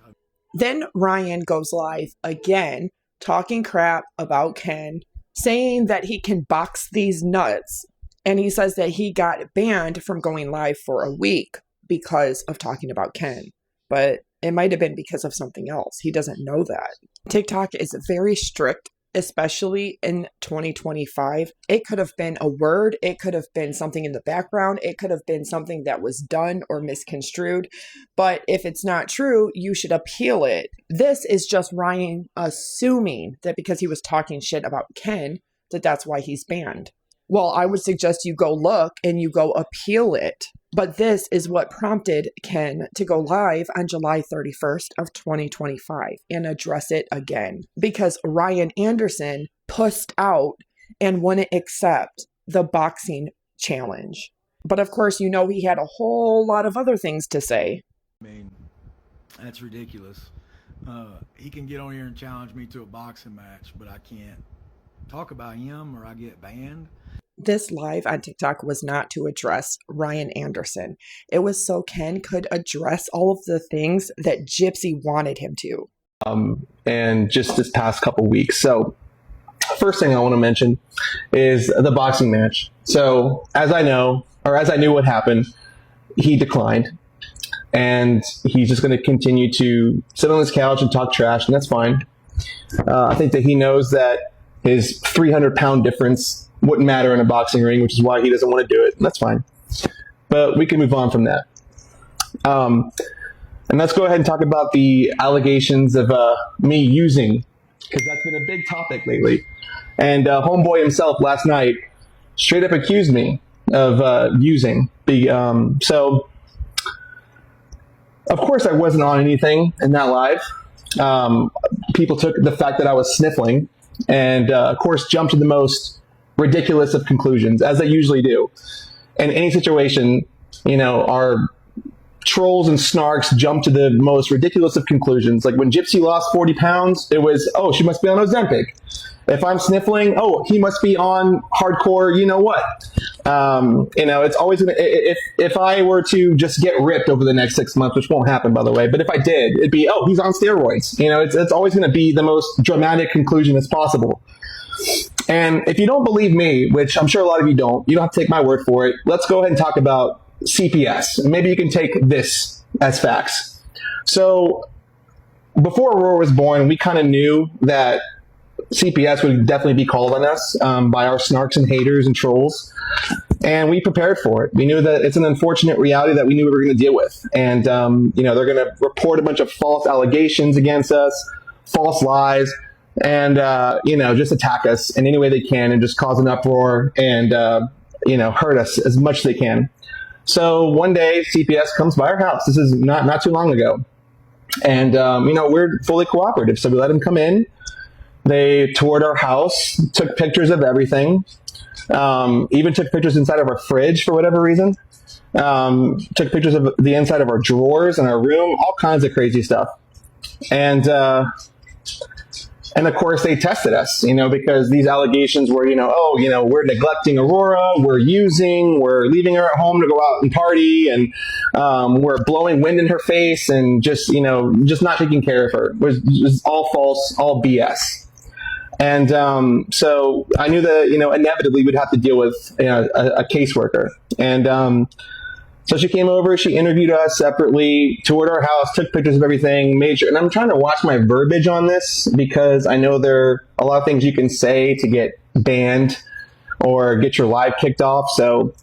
Then Ryan goes live again, talking crap about Ken, saying that he can box these nuts. And he says that he got banned from going live for a week because of talking about Ken. But it might have been because of something else. He doesn't know that. TikTok is very strict, especially in 2025. It could have been a word. It could have been something in the background. It could have been something that was done or misconstrued. But if it's not true, you should appeal it. This is just Ryan assuming that because he was talking shit about Ken, that that's why he's banned. Well, I would suggest you go look and you go appeal it. But this is what prompted Ken to go live on July 31st of 2025 and address it again. Because Ryan Anderson pussed out and wouldn't accept the boxing challenge. But of course, you know, he had a whole lot of other things to say. I mean, that's ridiculous. He can get on here and challenge me to a boxing match, but I can't talk about him or I get banned. This live on TikTok was not to address Ryan Anderson. It was so Ken could address all of the things that Gypsy wanted him to. And just this past couple weeks. So first thing I want to mention is the boxing match. So as I knew what happened, he declined. And he's just going to continue to sit on his couch and talk trash, and that's fine. I think that he knows that his 300-pound difference wouldn't matter in a boxing ring, which is why he doesn't want to do it. And that's fine. But we can move on from that. And let's go ahead and talk about the allegations of me using, because that's been a big topic lately. And homeboy himself last night straight up accused me of using. So, of course, I wasn't on anything in that live. People took the fact that I was sniffling and, of course, jumped to the most ridiculous of conclusions, as they usually do. In any situation, our trolls and snarks jump to the most ridiculous of conclusions. Like when Gypsy lost 40 pounds, it was, oh, she must be on Ozempic. If I'm sniffling, oh, he must be on hardcore, you know what? It's always gonna, if I were to just get ripped over the next 6 months, which won't happen, by the way, but if I did, it'd be, oh, he's on steroids. It's always going to be the most dramatic conclusion as possible. And if you don't believe me, which I'm sure a lot of you don't have to take my word for it. Let's go ahead and talk about CPS. And maybe you can take this as facts. So before Aurora was born, we kind of knew that CPS would definitely be called on us by our snarks and haters and trolls. And we prepared for it. We knew that it's an unfortunate reality that we knew we were going to deal with. And, they're going to report a bunch of false allegations against us, false lies, and, just attack us in any way they can and just cause an uproar and, hurt us as much as they can. So one day CPS comes by our house. This is not too long ago. And, we're fully cooperative. So we let them come in. They toured our house, took pictures of everything, even took pictures inside of our fridge for whatever reason, took pictures of the inside of our drawers in our room, all kinds of crazy stuff. And of course they tested us, because these allegations were, we're neglecting Aurora, we're leaving her at home to go out and party, and we're blowing wind in her face and just not taking care of her. It was all false, all BS. And so I knew that, inevitably we'd have to deal with a caseworker. And so she came over, she interviewed us separately, toured our house, took pictures of everything, made sure. And I'm trying to watch my verbiage on this because I know there are a lot of things you can say to get banned or get your live kicked off. So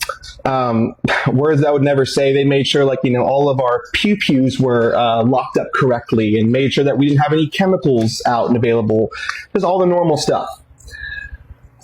words that I would never say. They made sure all of our pew-pews were locked up correctly and made sure that we didn't have any chemicals out and available. Just all the normal stuff.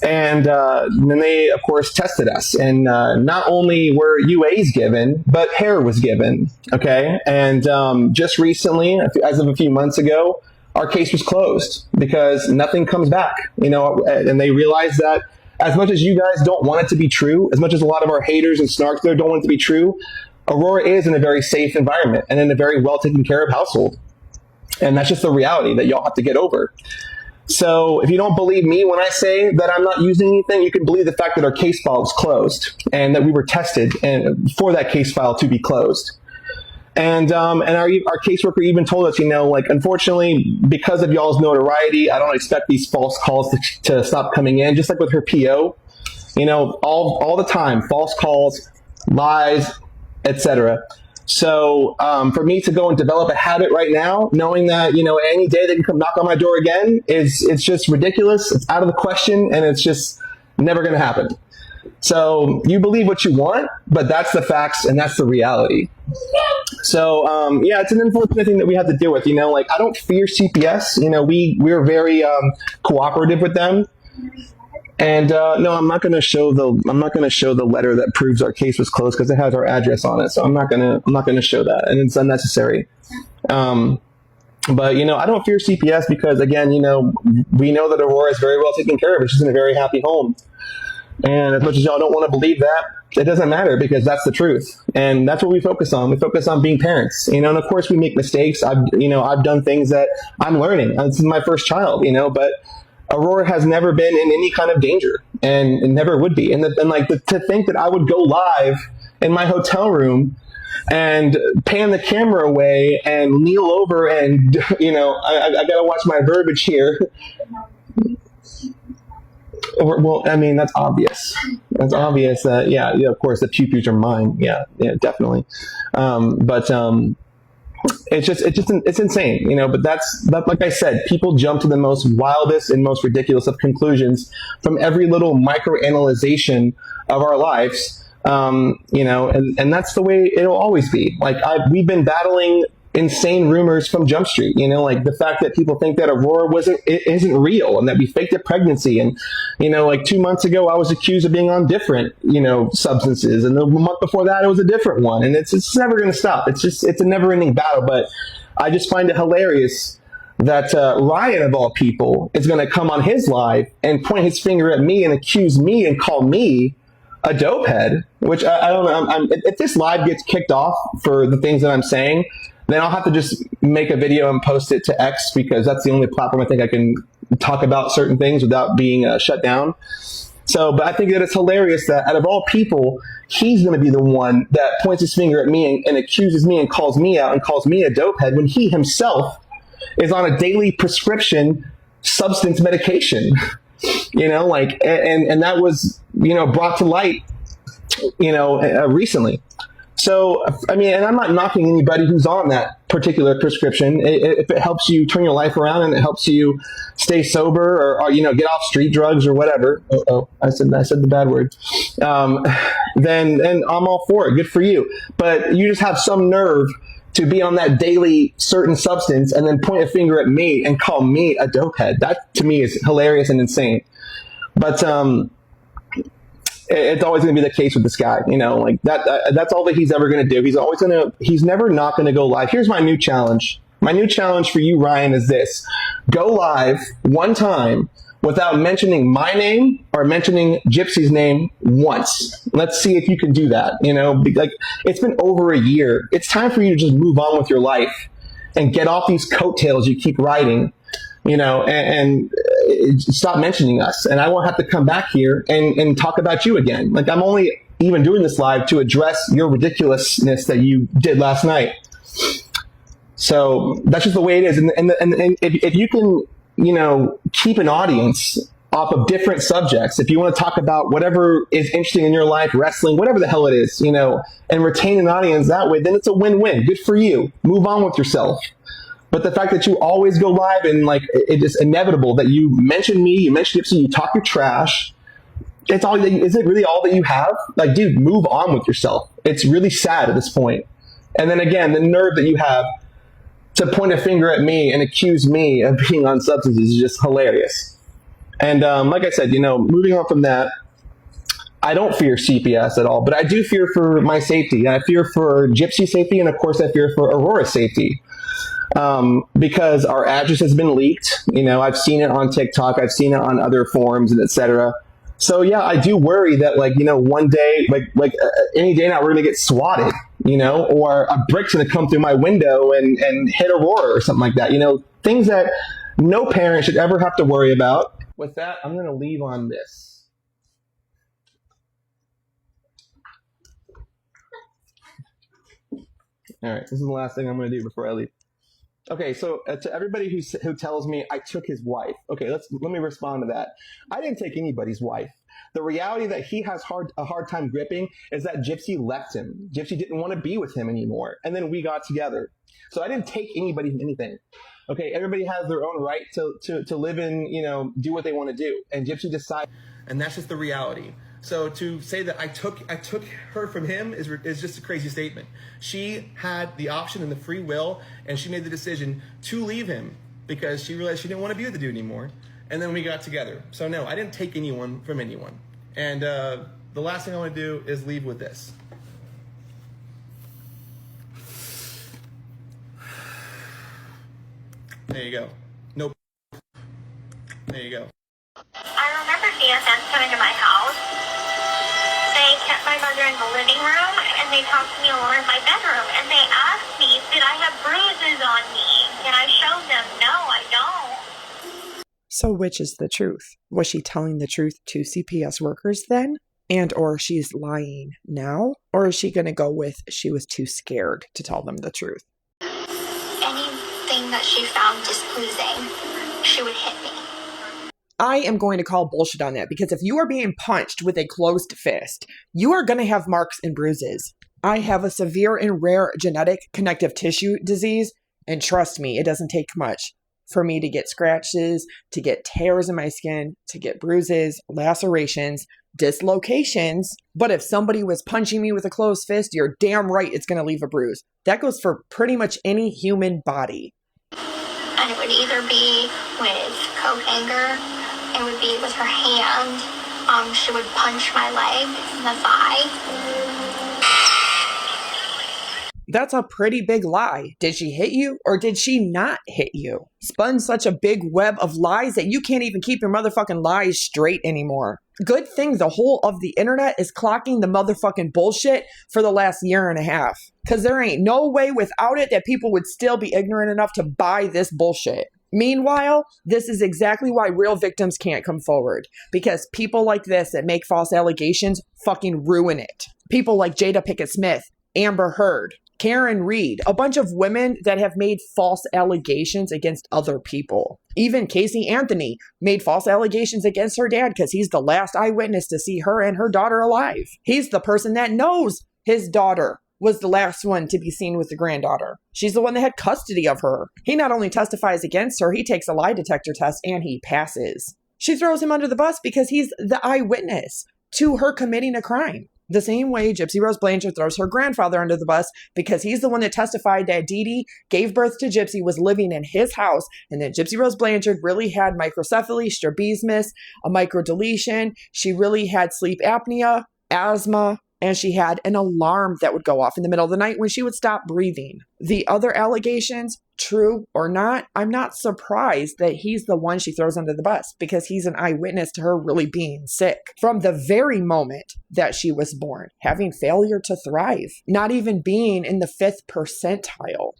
And then they, of course, tested us. And not only were UAs given, but hair was given. Okay. And just recently, as of a few months ago, our case was closed because nothing comes back. And they realized that as much as you guys don't want it to be true, as much as a lot of our haters and snarks there don't want it to be true, Aurora is in a very safe environment and in a very well taken care of household. And that's just the reality that y'all have to get over. So if you don't believe me when I say that I'm not using anything, you can believe the fact that our case file is closed and that we were tested and for that case file to be closed. And our caseworker even told us, unfortunately, because of y'all's notoriety, I don't expect these false calls to stop coming in, just like with her PO, all the time, false calls, lies, etc. So for me to go and develop a habit right now, knowing that, any day they can come knock on my door again, it's just ridiculous. It's out of the question, and it's just never going to happen. So you believe what you want, but that's the facts and that's the reality. So, it's an unfortunate thing that we have to deal with, I don't fear CPS, we're very cooperative with them. And no, I'm not going to show the letter that proves our case was closed because it has our address on it. So I'm not going to show that, and it's unnecessary. But I don't fear CPS because again, we know that Aurora is very well taken care of. She's in a very happy home. And as much as y'all don't want to believe that, it doesn't matter because that's the truth. And that's what we focus on. We focus on being parents, and of course we make mistakes. I've done things that I'm learning. This is my first child, but Aurora has never been in any kind of danger and never would be. To think that I would go live in my hotel room and pan the camera away and kneel over and, I got to watch my verbiage here. Well, I mean, that's obvious. That's obvious that, yeah, of course, the pew-pews are mine. Yeah, definitely. But it's insane, But that's like I said, people jump to the most wildest and most ridiculous of conclusions from every little microanalyzation of our lives, and that's the way it'll always be. Like we've been battling insane rumors from Jump Street, like the fact that people think that Aurora isn't real and that we faked a pregnancy. And, like 2 months ago, I was accused of being on different, substances. And the month before that, it was a different one. And it's never going to stop. It's a never ending battle. But I just find it hilarious that Ryan, of all people, is going to come on his live and point his finger at me and accuse me and call me a dope head, which I don't know. If this live gets kicked off for the things that I'm saying, then I'll have to just make a video and post it to X, because that's the only platform I think I can talk about certain things without being shut down. But I think that it's hilarious that out of all people, he's going to be the one that points his finger at me and accuses me and calls me out and calls me a dope head when he himself is on a daily prescription substance medication, and that was, brought to light, recently. So, I mean, and I'm not knocking anybody who's on that particular prescription. If it helps you turn your life around and it helps you stay sober or get off street drugs or whatever. I said the bad word. Then I'm all for it. Good for you. But you just have some nerve to be on that daily certain substance and then point a finger at me and call me a dope head. That to me is hilarious and insane. But, it's always going to be the case with this guy, like that's all that he's ever going to do. He's never not going to go live. Here's my new challenge. My new challenge for you, Ryan, is this: go live one time without mentioning my name or mentioning Gypsy's name once. Let's see if you can do that. Like it's been over a year. It's time for you to just move on with your life and get off these coattails you keep riding. And stop mentioning us. And I won't have to come back here and talk about you again. Like I'm only even doing this live to address your ridiculousness that you did last night. So that's just the way it is. And if you can, keep an audience off of different subjects, if you want to talk about whatever is interesting in your life, wrestling, whatever the hell it is, and retain an audience that way, then it's a win-win. Good for you. Move on with yourself. But the fact that you always go live and like it is inevitable that you mention me, you mention Gypsy, you talk your trash. Is it really all that you have? Like, dude, move on with yourself. It's really sad at this point. And then again, the nerve that you have to point a finger at me and accuse me of being on substances is just hilarious. And like I said, moving on from that, I don't fear CPS at all, but I do fear for my safety. I fear for Gypsy's safety, and of course I fear for Aurora's safety. Because our address has been leaked. I've seen it on TikTok. I've seen it on other forums and etc. So yeah, I do worry that one day, any day now, we're going to get swatted, or a brick's going to come through my window and hit Aurora or something like that. Things that no parent should ever have to worry about. With that, I'm going to leave on this. All right, this is the last thing I'm going to do before I leave. Okay, so to everybody who tells me I took his wife, okay, let me respond to that. I didn't take anybody's wife. The reality that he has a hard time gripping is that Gypsy left him. Gypsy didn't want to be with him anymore, and then we got together. So I didn't take anybody's anything. Okay, everybody has their own right to live and do what they want to do, and Gypsy decided, and that's just the reality. So to say that I took her from him is just a crazy statement. She had the option and the free will, and she made the decision to leave him because she realized she didn't want to be with the dude anymore. And then we got together. So no, I didn't take anyone from anyone. And the last thing I want to do is leave with this. There you go. Nope. There you go. I remember DSS coming to my house. They kept my mother in the living room, and they talked to me alone in my bedroom, and they asked me, did I have bruises on me? And I showed them, no, I don't. So which is the truth? Was she telling the truth to CPS workers then? And or she's lying now? Or is she going to go with she was too scared to tell them the truth? Anything that she found displeasing, she would hit me. I am going to call bullshit on that, because if you are being punched with a closed fist, you are going to have marks and bruises. I have a severe and rare genetic connective tissue disease, and trust me, it doesn't take much for me to get scratches, to get tears in my skin, to get bruises, lacerations, dislocations. But if somebody was punching me with a closed fist, you're damn right it's going to leave a bruise. That goes for pretty much any human body. And it would either be with coat hanger, it would be with her hand. She would punch my leg in the thigh. That's a pretty big lie. Did she hit you or did she not hit you? Spun such a big web of lies that you can't even keep your motherfucking lies straight anymore. Good thing the whole of the internet is clocking the motherfucking bullshit for the last year and a half. Because there ain't no way without it that people would still be ignorant enough to buy this bullshit. Meanwhile, this is exactly why real victims can't come forward. Because people like this that make false allegations fucking ruin it. People like Jada Pinkett Smith, Amber Heard, Karen Reed, a bunch of women that have made false allegations against other people. Even Casey Anthony made false allegations against her dad because he's the last eyewitness to see her and her daughter alive. He's the person that knows his daughter was the last one to be seen with the granddaughter. She's the one that had custody of her. He not only testifies against her, he takes a lie detector test and he passes. She throws him under the bus because he's the eyewitness to her committing a crime. The same way Gypsy Rose Blanchard throws her grandfather under the bus because he's the one that testified that Dee Dee gave birth to Gypsy, was living in his house, and that Gypsy Rose Blanchard really had microcephaly, strabismus, a microdeletion. She really had sleep apnea, asthma, and she had an alarm that would go off in the middle of the night when she would stop breathing. The other allegations, true or not, I'm not surprised that he's the one she throws under the bus because he's an eyewitness to her really being sick from the very moment that she was born, having failure to thrive, not even being in the 5th percentile.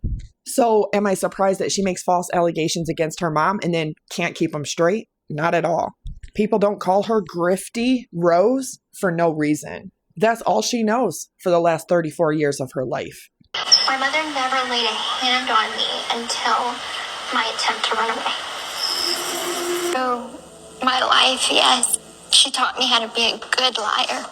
So am I surprised that she makes false allegations against her mom and then can't keep them straight? Not at all. People don't call her Grifty Rose for no reason. That's all she knows for the last 34 years of her life. My mother never laid a hand on me until my attempt to run away. So, my life, yes, she taught me how to be a good liar.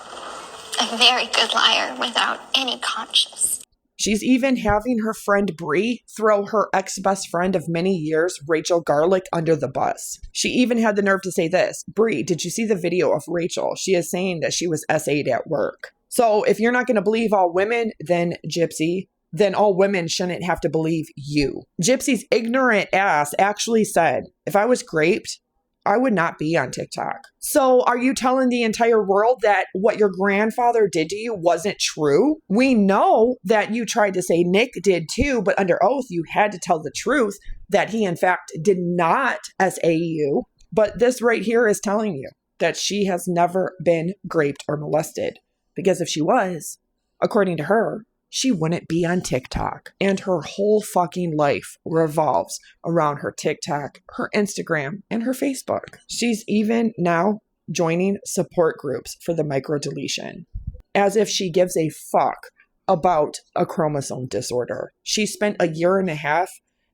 A very good liar without any conscience. She's even having her friend Bri throw her ex-best friend of many years, Rachel Garlick, under the bus. She even had the nerve to say this. Bri, did you see the video of Rachel? She is saying that she was SA'd at work. So if you're not going to believe all women, then Gypsy, then all women shouldn't have to believe you. Gypsy's ignorant ass actually said, if I was raped, I would not be on TikTok. So are you telling the entire world that what your grandfather did to you wasn't true? We know that you tried to say Nick did too, but under oath, you had to tell the truth that he in fact did not SA you. But this right here is telling you that she has never been raped or molested. Because if she was, according to her, she wouldn't be on TikTok. And her whole fucking life revolves around her TikTok, her Instagram, and her Facebook. She's even now joining support groups for the microdeletion, as if she gives a fuck about a chromosome disorder. She spent a year and a half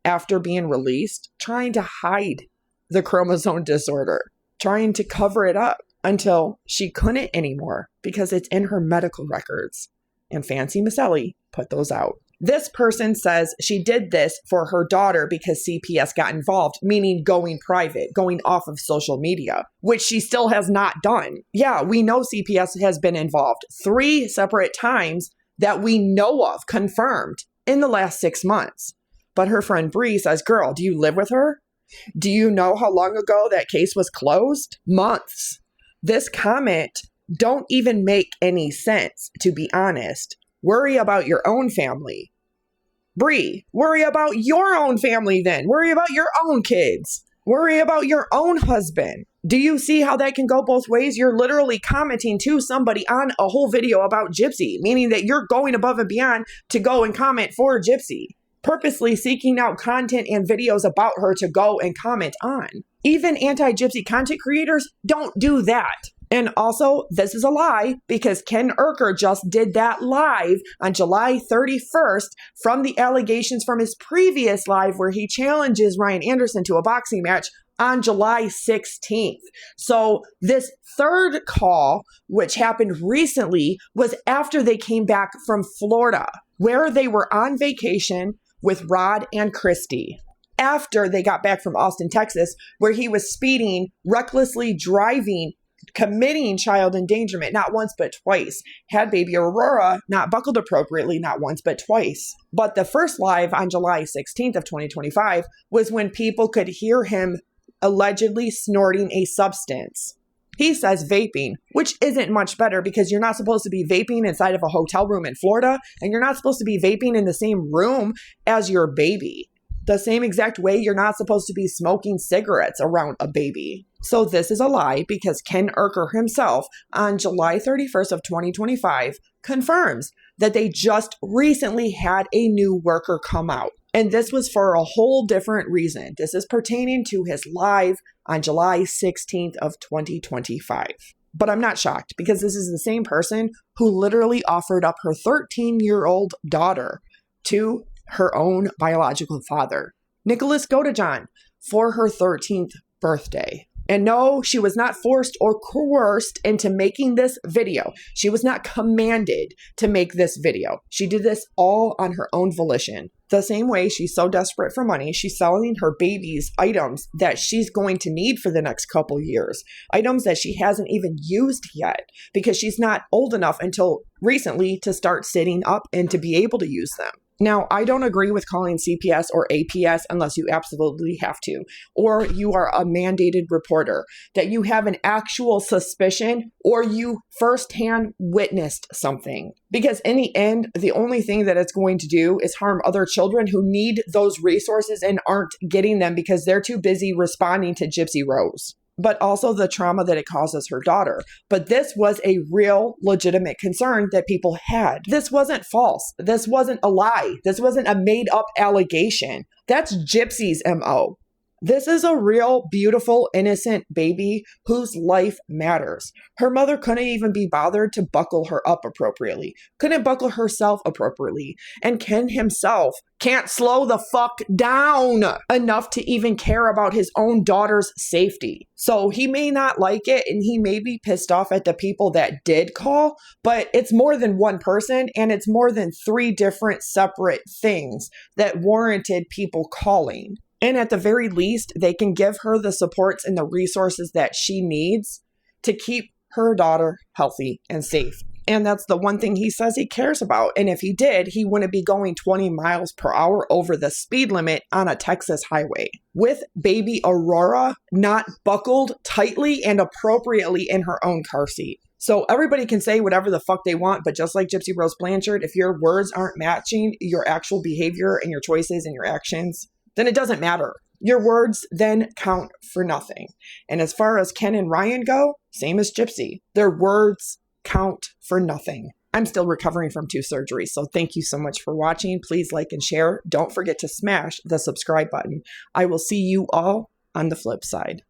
after being released trying to hide the chromosome disorder, trying to cover it up until she couldn't anymore because it's in her medical records. And Fancy Maselli put those out. This person says she did this for her daughter because CPS got involved, meaning going private, going off of social media, which she still has not done. Yeah, we know CPS has been involved 3 separate times that we know of, confirmed, in the last 6 months. But her friend Bri says, girl, do you live with her? Do you know how long ago that case was closed? Months. This comment don't even make any sense, to be honest. Worry about your own family. Bri, worry about your own family then. Worry about your own kids. Worry about your own husband. Do you see how that can go both ways? You're literally commenting to somebody on a whole video about Gypsy, meaning that you're going above and beyond to go and comment for Gypsy, purposely seeking out content and videos about her to go and comment on. Even anti-Gypsy content creators don't do that. And also, this is a lie because Ken Urker just did that live on July 31st from the allegations from his previous live where he challenges Ryan Anderson to a boxing match on July 16th. So this third call, which happened recently, was after they came back from Florida, where they were on vacation with Rod and Kristy. After they got back from Austin, Texas, where he was speeding, recklessly driving, committing child endangerment, not once but twice. Had baby Aurora not buckled appropriately, not once but twice. But the first live on July 16th of 2025 was when people could hear him allegedly snorting a substance. He says vaping, which isn't much better because you're not supposed to be vaping inside of a hotel room in Florida, and you're not supposed to be vaping in the same room as your baby. The same exact way you're not supposed to be smoking cigarettes around a baby. So this is a lie because Ken Urker himself on July 31st of 2025 confirms that they just recently had a new worker come out. And this was for a whole different reason. This is pertaining to his live on July 16th of 2025. But I'm not shocked because this is the same person who literally offered up her 13-year-old daughter to her own biological father, Nicholas Godejohn, for her 13th birthday. And no, she was not forced or coerced into making this video. She was not commanded to make this video. She did this all on her own volition. The same way she's so desperate for money, she's selling her baby's items that she's going to need for the next couple years. Items that she hasn't even used yet because she's not old enough until recently to start sitting up and to be able to use them. Now, I don't agree with calling CPS or APS unless you absolutely have to, or you are a mandated reporter, that you have an actual suspicion or you firsthand witnessed something. Because in the end, the only thing that it's going to do is harm other children who need those resources and aren't getting them because they're too busy responding to Gypsy Rose. But also the trauma that it causes her daughter. But this was a real legitimate concern that people had. This wasn't false. This wasn't a lie. This wasn't a made up allegation. That's Gypsy's MO. This is a real, beautiful, innocent baby whose life matters. Her mother couldn't even be bothered to buckle her up appropriately, couldn't buckle herself appropriately, and Ken himself can't slow the fuck down enough to even care about his own daughter's safety. So he may not like it and he may be pissed off at the people that did call, but it's more than one person and it's more than 3 different separate things that warranted people calling. And at the very least, they can give her the supports and the resources that she needs to keep her daughter healthy and safe. And that's the one thing he says he cares about. And if he did, he wouldn't be going 20 miles per hour over the speed limit on a Texas highway with baby Aurora not buckled tightly and appropriately in her own car seat. So everybody can say whatever the fuck they want, but just like Gypsy Rose Blanchard, if your words aren't matching your actual behavior and your choices and your actions, then it doesn't matter. Your words then count for nothing. And as far as Ken and Ryan go, same as Gypsy. Their words count for nothing. I'm still recovering from 2 surgeries, so thank you so much for watching. Please like and share. Don't forget to smash the subscribe button. I will see you all on the flip side.